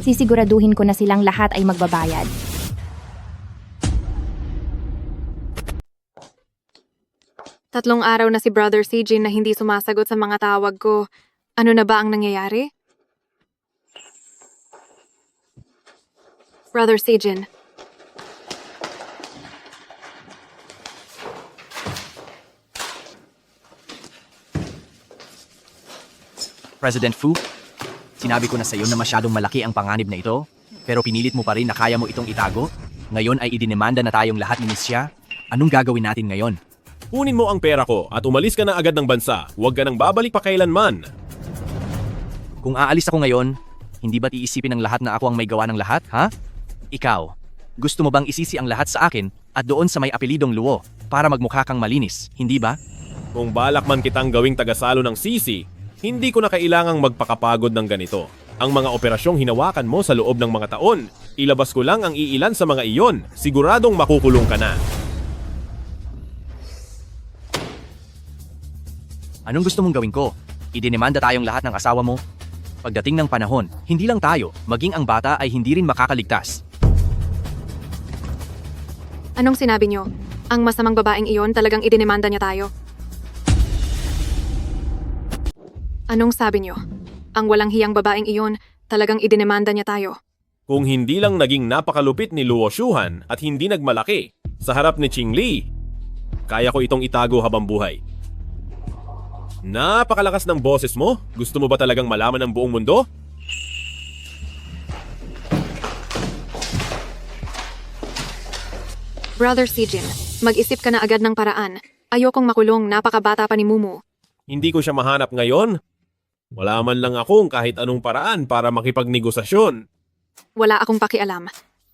Sisiguraduhin ko na silang lahat ay magbabayad.
Tatlong araw na si Brother CJ na hindi sumasagot sa mga tawag ko. Ano na ba ang nangyayari? Brother CJ.
President Fu, sinabi ko na sa iyo na masyadong malaki ang panganib na ito, pero pinilit mo pa rin na kaya mo itong itago. Ngayon ay idinemanda na tayong lahat ni Miss Xia. Anong gagawin natin ngayon?
Kunin mo ang pera ko at umalis ka na agad ng bansa. Huwag ka nang babalik pa kailanman.
Kung aalis ako ngayon, hindi ba't iisipin ng lahat na ako ang may gawa ng lahat, ha? Ikaw, gusto mo bang isisi ang lahat sa akin at doon sa may apelidong Luo para magmukha kang malinis, hindi ba?
Kung balak man kitang gawing tagasalo ng sisi, hindi ko na kailangang magpakapagod ng ganito. Ang mga operasyong hinawakan mo sa loob ng mga taon, ilabas ko lang ang iilan sa mga iyon, siguradong makukulong ka na.
Anong gusto mong gawin ko? Idinemanda tayong lahat ng asawa mo? Pagdating ng panahon, hindi lang tayo, maging ang bata ay hindi rin makakaligtas.
Anong sinabi niyo? Ang masamang babaeng iyon talagang idinemanda niya tayo. Anong sabi niyo? Ang walang hiyang babaeng iyon talagang idinemanda niya tayo.
Kung hindi lang naging napakalupit ni Luo Shuhan at hindi nagmalaki sa harap ni Ching Li, kaya ko itong itago habang buhay. Napakalakas ng boses mo. Gusto mo ba talagang malaman ng buong mundo?
Brother Sijin, mag-isip ka na agad ng paraan. Ayokong makulong, napakabata pa ni Mumu.
Hindi ko siya mahanap ngayon. Wala man lang akong kahit anong paraan para makipagnegosasyon.
Wala akong pakialam.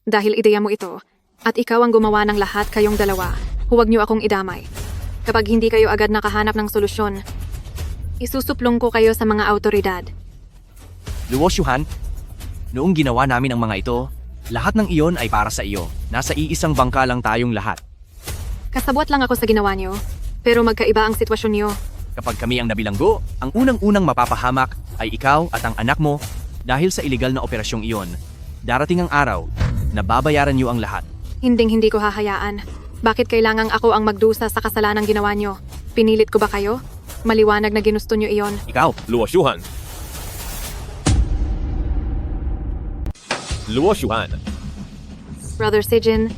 Dahil ideya mo ito, at ikaw ang gumawa ng lahat kayong dalawa, huwag niyo akong idamay. Kapag hindi kayo agad nakahanap ng solusyon, isusuplong ko kayo sa mga autoridad.
Luo Shuhan, noong ginawa namin ang mga ito, lahat ng iyon ay para sa iyo. Nasa iisang bangka lang tayong lahat.
Kasabwat lang ako sa ginawa niyo, pero magkaiba ang sitwasyon niyo.
Kapag kami ang nabilanggo, ang unang-unang mapapahamak ay ikaw at ang anak mo dahil sa iligal na operasyong iyon. Darating ang araw na babayaran niyo ang lahat.
Hindi ko hahayaan. Bakit kailangang ako ang magdusa sa kasalanang ginawa niyo? Pinilit ko ba kayo? Maliwanag na ginusto niyo iyon.
Ikaw,
Luo Shuhan. Luo Shuhan.
Brother Sijin,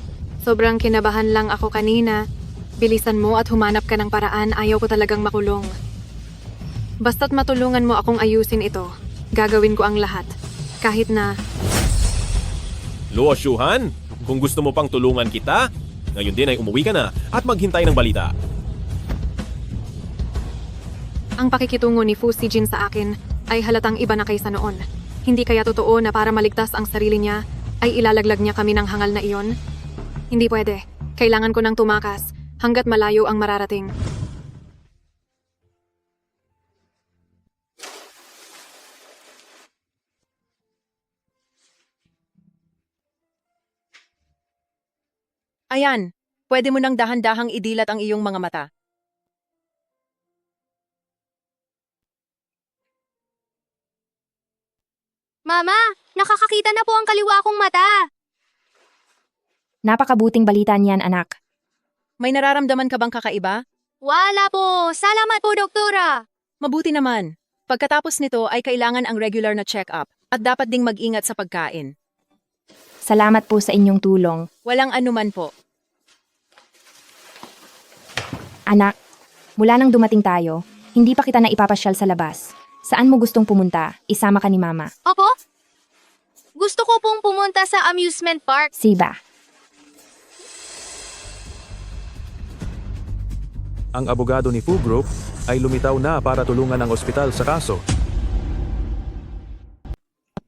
sobrang kinabahan lang ako kanina. Bilisan mo at humanap ka ng paraan, ayaw ko talagang makulong. Basta't matulungan mo akong ayusin ito, gagawin ko ang lahat. Kahit na...
Luo Shuhan, kung gusto mo pang tulungan kita, ngayon din ay umuwi ka na at maghintay ng balita.
Ang pakikitungo ni Fu Sijin sa akin ay halatang iba na kaysa noon. Hindi kaya totoo na para maligtas ang sarili niya, ay ilalaglag niya kami ng hangal na iyon? Hindi pwede. Kailangan ko ng tumakas hanggat malayo ang mararating.
Ayan, pwede mo nang dahan-dahang idilat ang iyong mga mata.
Mama, nakakakita na po ang kaliwa kong mata.
Napakabuting balita niyan, anak.
May nararamdaman ka bang kakaiba?
Wala po. Salamat po, doktora.
Mabuti naman. Pagkatapos nito ay kailangan ang regular na check-up at dapat ding mag-ingat sa pagkain.
Salamat po sa inyong tulong.
Walang anuman po.
Anak, mula nang dumating tayo, hindi pa kita na ipapasyal sa labas. Saan mo gustong pumunta? Isama ka ni Mama.
Opo? Gusto ko pong pumunta sa amusement park.
Siba.
Ang abogado ni Fu Group ay lumitaw na para tulungan ang ospital sa kaso.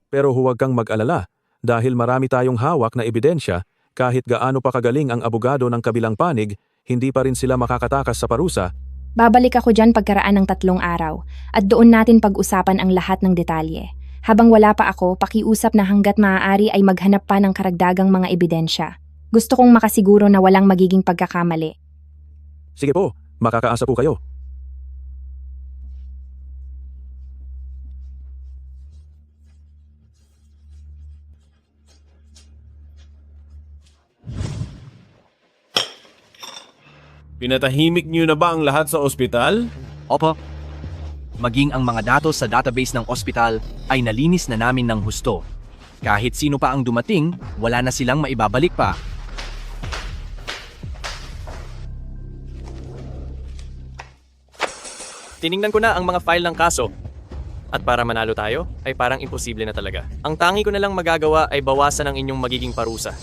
Pero huwag kang mag-alala dahil marami tayong hawak na ebidensya. Kahit gaano pa kagaling ang abogado ng kabilang panig, hindi pa rin sila makakatakas sa parusa.
Babalik ako dyan pagkaraan ng 3 araw at doon natin pag-usapan ang lahat ng detalye. Habang wala pa ako, pakiusap na hanggat maaari ay maghanap pa ng karagdagang mga ebidensya. Gusto kong makasiguro na walang magiging pagkakamali.
Sige po, makakaasa po kayo.
Pinatahimik niyo na ba ang lahat sa ospital?
Opo. Maging ang mga datos sa database ng ospital ay nalinis na namin ng husto. Kahit sino pa ang dumating, wala na silang maibabalik pa.
Tiningnan ko na ang mga file ng kaso. At para manalo tayo, ay parang imposible na talaga. Ang tangi ko na lang magagawa ay bawasan ang inyong magiging parusa.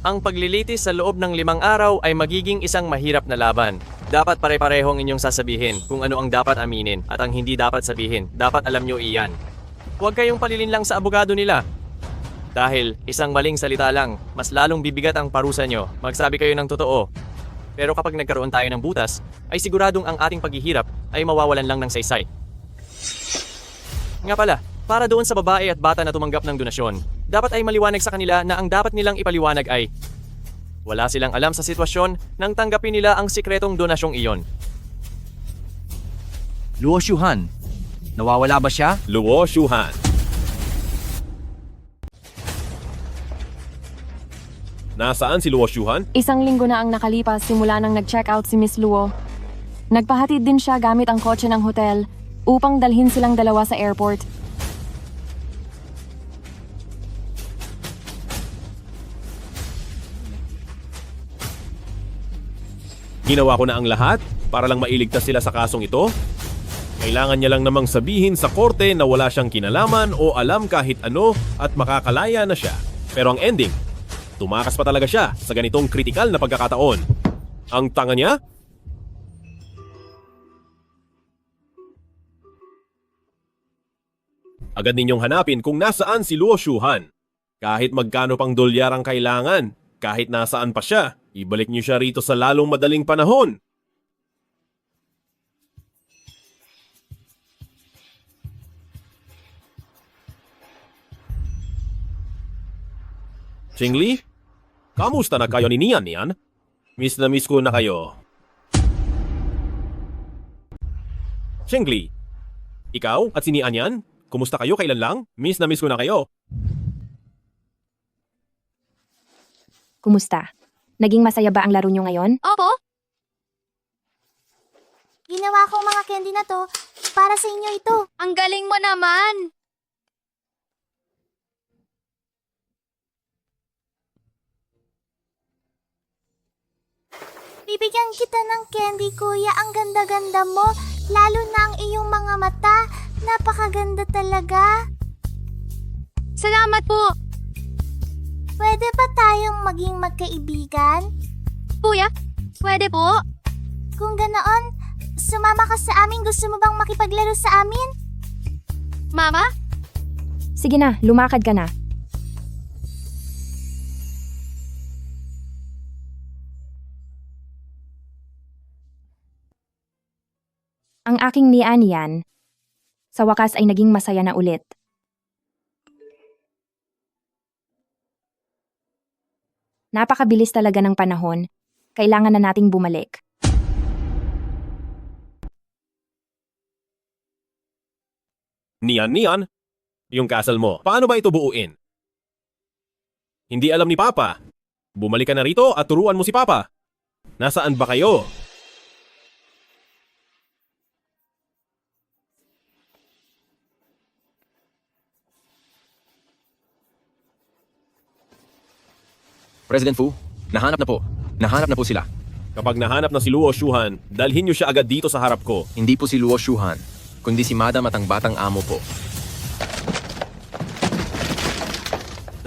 Ang paglilitis sa loob ng 5 araw ay magiging isang mahirap na laban. Dapat pare-parehong inyong sasabihin kung ano ang dapat aminin at ang hindi dapat sabihin. Dapat alam nyo iyan. Huwag kayong palilin lang sa abogado nila. Dahil isang maling salita lang, mas lalong bibigat ang parusa nyo. Magsabi kayo ng totoo. Pero kapag nagkaroon tayo ng butas, ay siguradong ang ating paghihirap ay mawawalan lang ng saysay. Nga pala, para doon sa babae at bata na tumanggap ng donasyon, dapat ay maliwanag sa kanila na ang dapat nilang ipaliwanag ay wala silang alam sa sitwasyon nang tanggapin nila ang sikretong donasyong iyon.
Luo Shuhan, nawawala ba siya?
Luo Shuhan. Nasaan si Luo Shuhan?
1 linggo na ang nakalipas simula nang nag-check out si Miss Luo. Nagpahatid din siya gamit ang kotse ng hotel upang dalhin silang dalawa sa airport.
Ginawa ko na ang lahat para lang mailigtas sila sa kasong ito. Kailangan niya lang namang sabihin sa korte na wala siyang kinalaman o alam kahit ano at makakalaya na siya. Pero ang ending, tumakas pa talaga siya sa ganitong kritikal na pagkakataon. Ang tanga niya? Agad ninyong hanapin kung nasaan si Luo Shuhan. Kahit magkano pang dolyar ang kailangan, kahit nasaan pa siya, ibalik niyo siya rito sa lalong madaling panahon. Chingli? Kamusta na kayo ni Nian? Miss na miss ko na kayo. Chingli, ikaw at si Nian? Kumusta kayo kailan lang? Miss na miss ko na kayo.
Kumusta? Naging masaya ba ang laro nyo ngayon?
Opo. Ginawa ko mga candy na to para sa inyo ito. Ang galing mo naman. Bibigyan kita ng candy, kuya. Ang ganda-ganda mo. Lalo na ang iyong mga mata. Napakaganda talaga. Salamat po. Pwede ba tayong maging magkaibigan? Kuya, pwede po. Kung ganoon, sumama ka sa amin. Gusto mo bang makipaglaro sa amin? Mama?
Sige na, lumakad ka na. Ang aking Nian, sa wakas ay naging masaya na ulit. Napakabilis talaga ng panahon. Kailangan na nating bumalik.
Nian, yung castle mo, paano ba ito buuin? Hindi alam ni Papa. Bumalik ka na rito at turuan mo si Papa. Nasaan ba kayo?
President Fu, nahanap na po. Nahanap na po sila.
Kapag nahanap na si Luo Shuhan, dalhin niyo siya agad dito sa harap ko.
Hindi po si Luo Shuhan, kundi si Madam at ang batang amo po.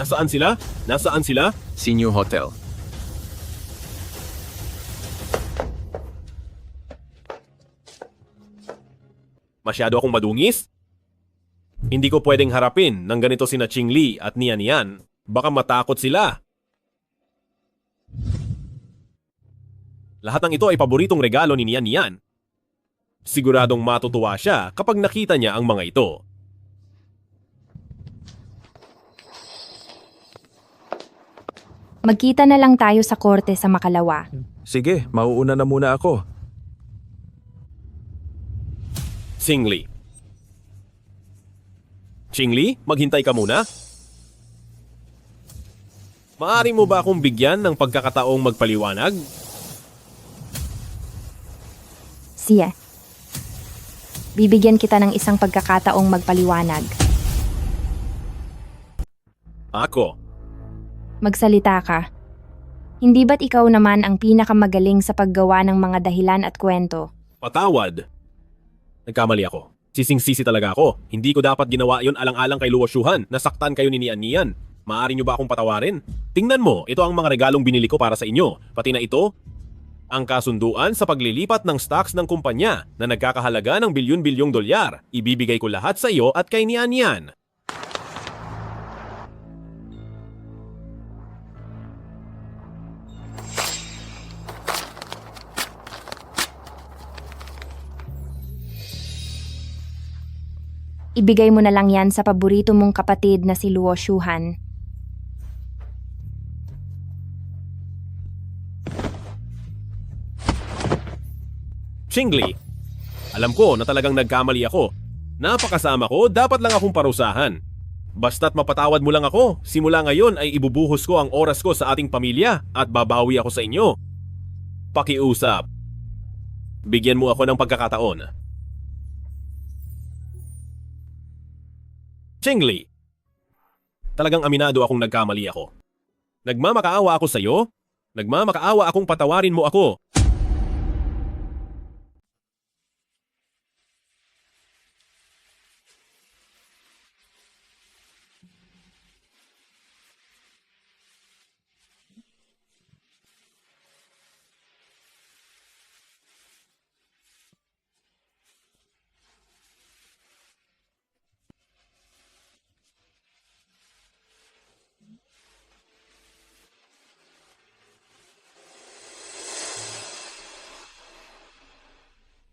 Nasaan sila? Nasaan sila?
Si New Hotel.
Masyado akong madungis? Hindi ko pwedeng harapin ng ganito sina Qingli at Nian Yan. Baka matakot sila. Lahat ng ito ay paboritong regalo ni Nian Yan. Siguradong matutuwa siya kapag nakita niya ang mga ito.
Magkita na lang tayo sa korte sa Makalawa.
Sige, mauuna na muna ako.
Qingli. Qingli, maghintay ka muna. Maaari mo ba akong bigyan ng pagkakataong magpaliwanag?
Siya. Bibigyan kita ng isang pagkakataong magpaliwanag.
Ako.
Magsalita ka. Hindi ba't ikaw naman ang pinakamagaling sa paggawa ng mga dahilan at kwento?
Patawad. Nagkamali ako. Sising-sisi talaga ako. Hindi ko dapat ginawa yon alang-alang kay Luo Shuhan. Nasaktan kayo ni Nian Yan. Maaari nyo ba akong patawarin? Tingnan mo, ito ang mga regalong binili ko para sa inyo. Pati na ito, ang kasunduan sa paglilipat ng stocks ng kumpanya na nagkakahalaga ng bilyon-bilyong dolyar. Ibibigay ko lahat sa iyo at kay Nian Yan.
Ibigay mo na lang yan sa paborito mong kapatid na si Luo Shuhan.
Qingli, alam ko na talagang nagkamali ako. Napakasama ko, dapat lang akong parusahan. Basta't mapatawad mo lang ako, simula ngayon ay ibubuhos ko ang oras ko sa ating pamilya at babawi ako sa inyo. Pakiusap. Bigyan mo ako ng pagkakataon. Qingli, talagang aminado akong nagkamali ako. Nagmamakaawa ako sa iyo. Nagmamakaawa akong patawarin mo ako.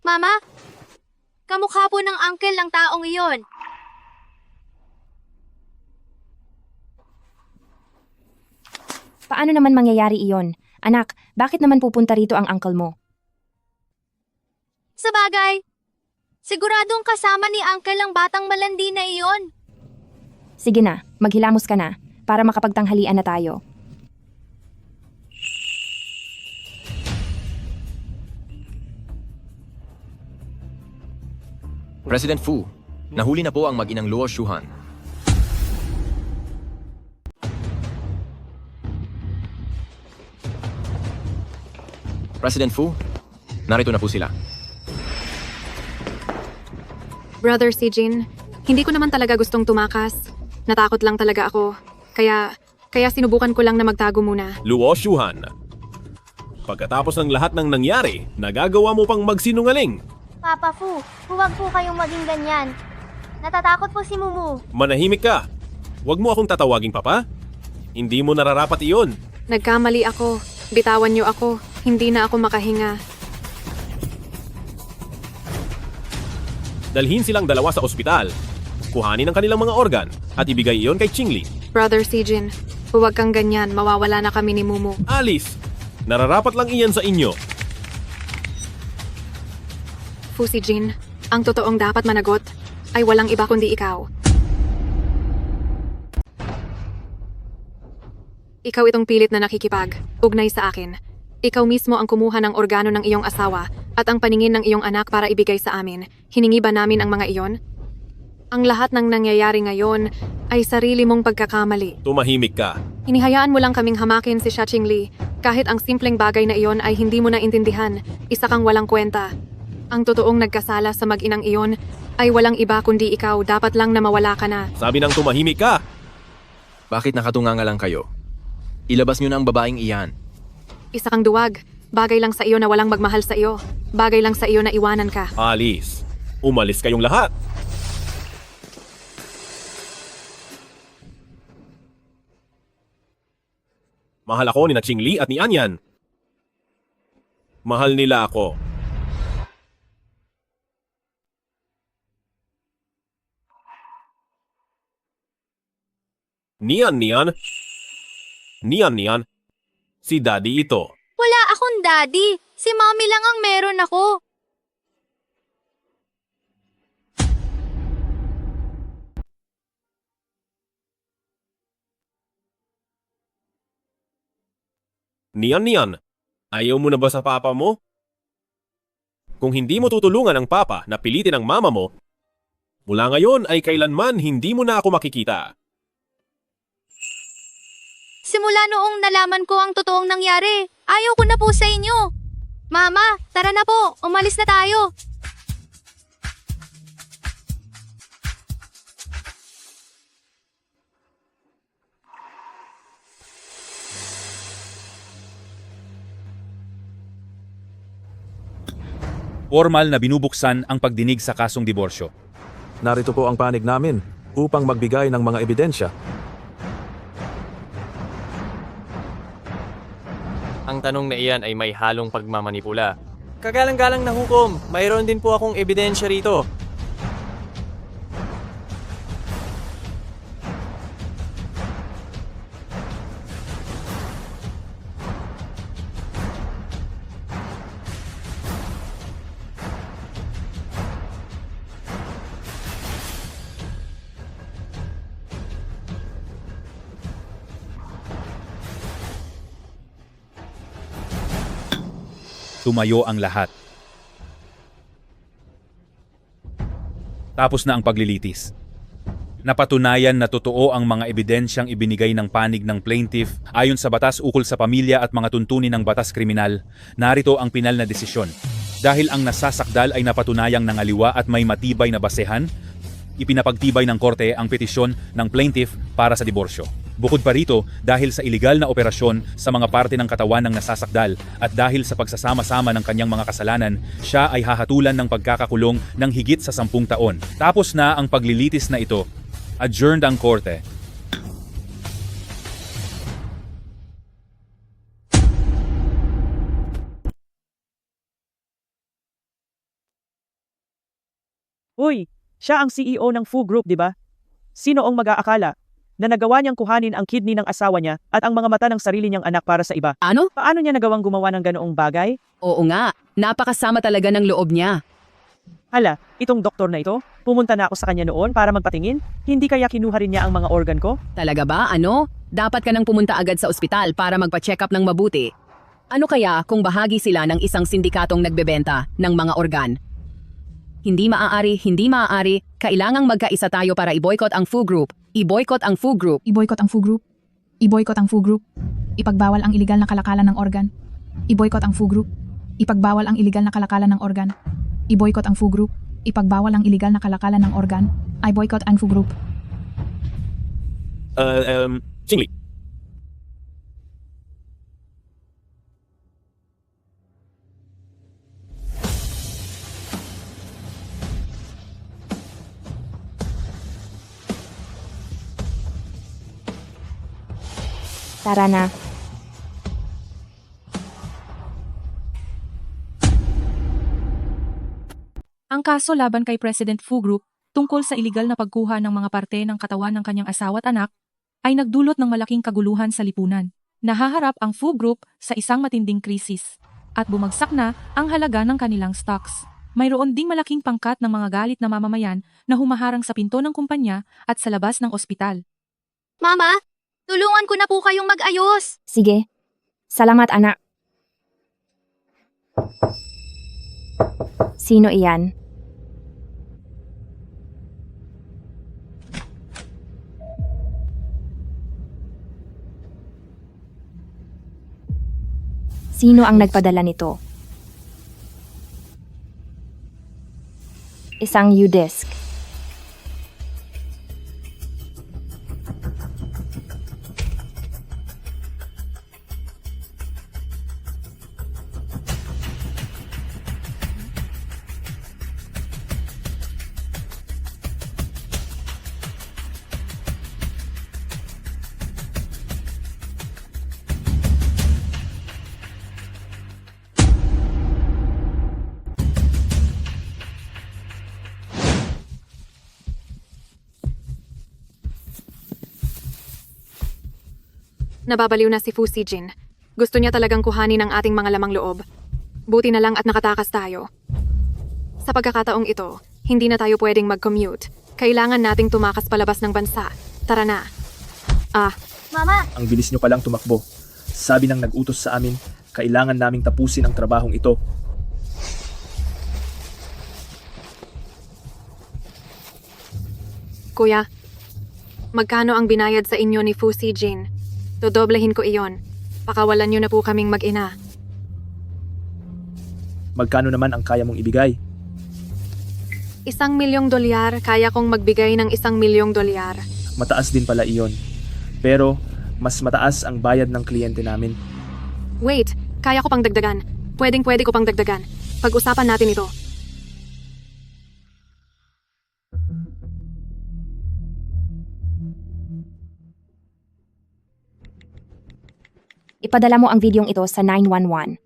Mama, kamukha po ng uncle ng taong iyon.
Paano naman mangyayari iyon? Anak, bakit naman pupunta rito ang uncle mo?
Sa bagay, siguradong kasama ni uncle ang batang malandi na iyon.
Sige na, maghilamos ka na para makapagtanghalian na tayo.
President Fu, nahuli na po ang mag-inang Luo Shuhan. President Fu, narito na po sila.
Brother Sijin, hindi ko naman talaga gustong tumakas. Natakot lang talaga ako. Kaya sinubukan ko lang na magtago muna.
Luo Shuhan. Pagkatapos ng lahat ng nangyari, nagagawa mo pang magsinungaling.
Papa Fu, huwag po kayong maging ganyan. Natatakot po si Mumu.
Manahimik ka. Huwag mo akong tatawaging papa. Hindi mo nararapat iyon.
Nagkamali ako. Bitawan niyo ako. Hindi na ako makahinga.
Dalhin silang dalawa sa ospital. Kuhanin ang kanilang mga organ at ibigay iyon kay Qingli.
Brother Sijin, huwag kang ganyan. Mawawala na kami ni Mumu.
Alice, nararapat lang iyan sa inyo.
Fu Sijin, ang totoong dapat managot ay walang iba kundi ikaw. Ikaw itong pilit na nakikipag-ugnay sa akin. Ikaw mismo ang kumuha ng organo ng iyong asawa at ang paningin ng iyong anak para ibigay sa amin. Hiningi ba namin ang mga iyon? Ang lahat ng nangyayari ngayon ay sarili mong pagkakamali.
Tumahimik ka.
Hinihayaan mo lang kaming hamakin si Xia Qingli. Kahit ang simpleng bagay na iyon ay hindi mo na intindihan, isa kang walang kwenta. Ang totoong nagkasala sa mag-inang iyon ay walang iba kundi ikaw. Dapat lang na mawala ka na.
Sabi nang tumahimik ka.
Bakit nakatunganga lang kayo? Ilabas niyo na ang babaeng iyan.
Isa kang duwag. Bagay lang sa iyo na walang magmahal sa iyo. Bagay lang sa iyo na iwanan ka.
Alice, umalis kayong lahat. Mahal ako ni na Ching Li at ni Anyan. Mahal nila ako. Nian. Si Daddy ito.
Wala akong daddy. Si mommy lang ang meron ako.
Nian, ayaw mo na ba sa papa mo? Kung hindi mo tutulungan ang papa na pilitin ang mama mo, mula ngayon ay kailanman hindi mo na ako makikita.
Simula noong nalaman ko ang totoong nangyari, ayaw ko na po sa inyo. Mama, tara na po, umalis na tayo.
Formal na binubuksan ang pagdinig sa kasong diborsyo.
Narito po ang panig namin upang magbigay ng mga ebidensya.
Ang tanong na iyan ay may halong pagmamanipula. Kagalang-galang na hukom, mayroon din po akong ebidensya rito.
Tumayo ang lahat. Tapos na ang paglilitis. Napatunayan na totoo ang mga ebidensyang ibinigay ng panig ng plaintiff ayon sa batas ukol sa pamilya at mga tuntunin ng batas kriminal. Narito ang pinal na desisyon. Dahil ang nasasakdal ay napatunayang nangaliwa at may matibay na basehan, ipinapagtibay ng korte ang petisyon ng plaintiff para sa diborsyo. Bukod pa rito, dahil sa iligal na operasyon sa mga parte ng katawan ng nasasakdal at dahil sa pagsasama-sama ng kanyang mga kasalanan, siya ay hahatulan ng pagkakakulong ng higit sa 10 taon. Tapos na ang paglilitis na ito. Adjourned ang korte.
Uy, siya ang CEO ng Fu Group, di ba? Sino ang mag-aakala na nagawa niyang kuhanin ang kidney ng asawa niya at ang mga mata ng sarili niyang anak para sa iba?
Ano?
Paano niya nagawang gumawa ng ganoong bagay?
Oo nga, napakasama talaga ng loob niya.
Hala, itong doktor na ito, pumunta na ako sa kanya noon para magpatingin, hindi kaya kinuha rin niya ang mga organ ko?
Talaga ba? Ano? Dapat ka nang pumunta agad sa ospital para magpa-check up ng mabuti. Ano kaya kung bahagi sila ng isang sindikatong nagbebenta ng mga organ? Hindi maaari, kailangang magkaisa tayo para i-boycott ang Fu Group. I-boycott ang Fu Group.
I-boycott ang Fu Group. I-boycott ang Fu Group. Ipagbawal ang iligal na kalakalan ng organ. I-boycott ang Fu Group. Ipagbawal ang iligal na kalakalan ng organ. I-boycott ang Fu Group. Ipagbawal ang iligal na kalakalan ng organ. I-boycott ang Fu Group.
Ching Li.
Tara na.
Ang kaso laban kay President Fu Group tungkol sa iligal na pagkuha ng mga parte ng katawan ng kanyang asawa at anak ay nagdulot ng malaking kaguluhan sa lipunan. Nahaharap ang Fu Group sa isang matinding krisis at bumagsak na ang halaga ng kanilang stocks. Mayroon ding malaking pangkat ng mga galit na mamamayan na humaharang sa pinto ng kumpanya at sa labas ng ospital.
Mama, tulungan ko na po kayong mag-ayos.
Sige. Salamat, anak. Sino iyan? Sino ang nagpadala nito? Isang U-disc.
Nababaliw na si Fu Sijin. Gusto niya talagang kuhanin ang ating mga lamang loob. Buti na lang at nakatakas tayo. Sa pagkakataong ito, hindi na tayo pwedeng mag-commute. Kailangan nating tumakas palabas ng bansa. Tara na.
Mama!
Ang bilis nyo palang tumakbo. Sabi ng nag-utos sa amin, kailangan naming tapusin ang trabahong ito.
Kuya, magkano ang binayad sa inyo ni Fu Sijin? Dodoblehin ko iyon. Pakawalan nyo na po kaming mag-ina.
Magkano naman ang kaya mong ibigay?
$1,000,000, kaya kong magbigay ng $1,000,000.
Mataas din pala iyon. Pero, mas mataas ang bayad ng kliyente namin.
Wait, kaya ko pang dagdagan. Pwedeng-pwede ko pang dagdagan. Pag-usapan natin ito.
Ipadala mo ang videong ito sa 911.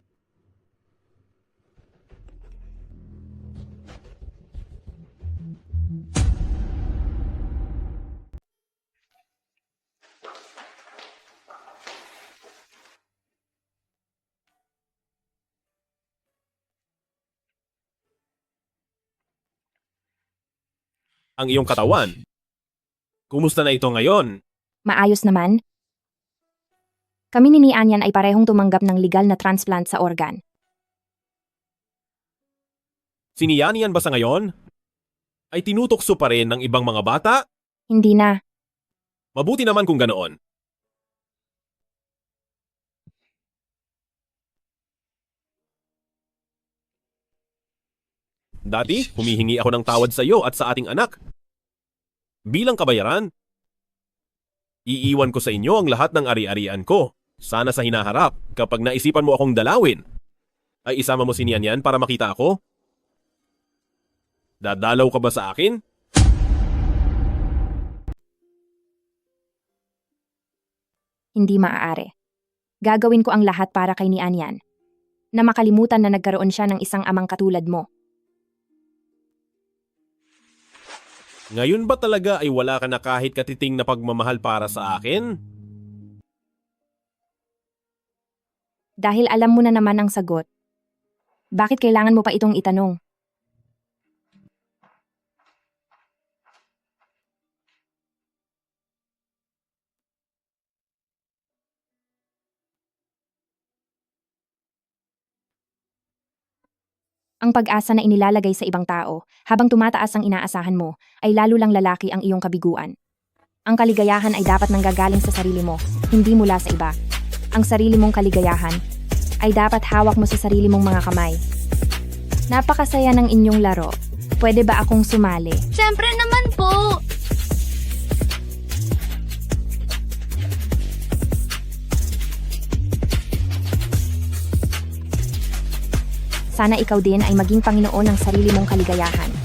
Ang iyong katawan. Kumusta na ito ngayon?
Maayos naman. Kami ni Anyan ay parehong tumanggap ng legal na transplant sa organ.
Siniyanian ba sa ngayon? Ay tinutokso pa rin ng ibang mga bata?
Hindi na.
Mabuti naman kung ganoon. Dati, humihingi ako ng tawad sa iyo at sa ating anak. Bilang kabayaran, iiwan ko sa inyo ang lahat ng ari-arian ko. Sana sa hinaharap, kapag naisipan mo akong dalawin, ay isama mo si Nian para makita ako? Dadalaw ka ba sa akin?
Hindi maaari. Gagawin ko ang lahat para kay ni Anyan. Na makalimutan na nagkaroon siya ng isang amang katulad mo.
Ngayon ba talaga ay wala ka na kahit katiting na pagmamahal para sa akin?
Dahil alam mo na naman ang sagot. Bakit kailangan mo pa itong itanong? Ang pag-asa na inilalagay sa ibang tao habang tumataas ang inaasahan mo ay lalo lang lalaki ang iyong kabiguan. Ang kaligayahan ay dapat nanggagaling sa sarili mo, hindi mula sa iba. Ang sarili mong kaligayahan ay dapat hawak mo sa sarili mong mga kamay. Napakasaya ng inyong laro. Pwede ba akong sumali?
Siyempre naman po!
Sana ikaw din ay maging Panginoon ng sarili mong kaligayahan.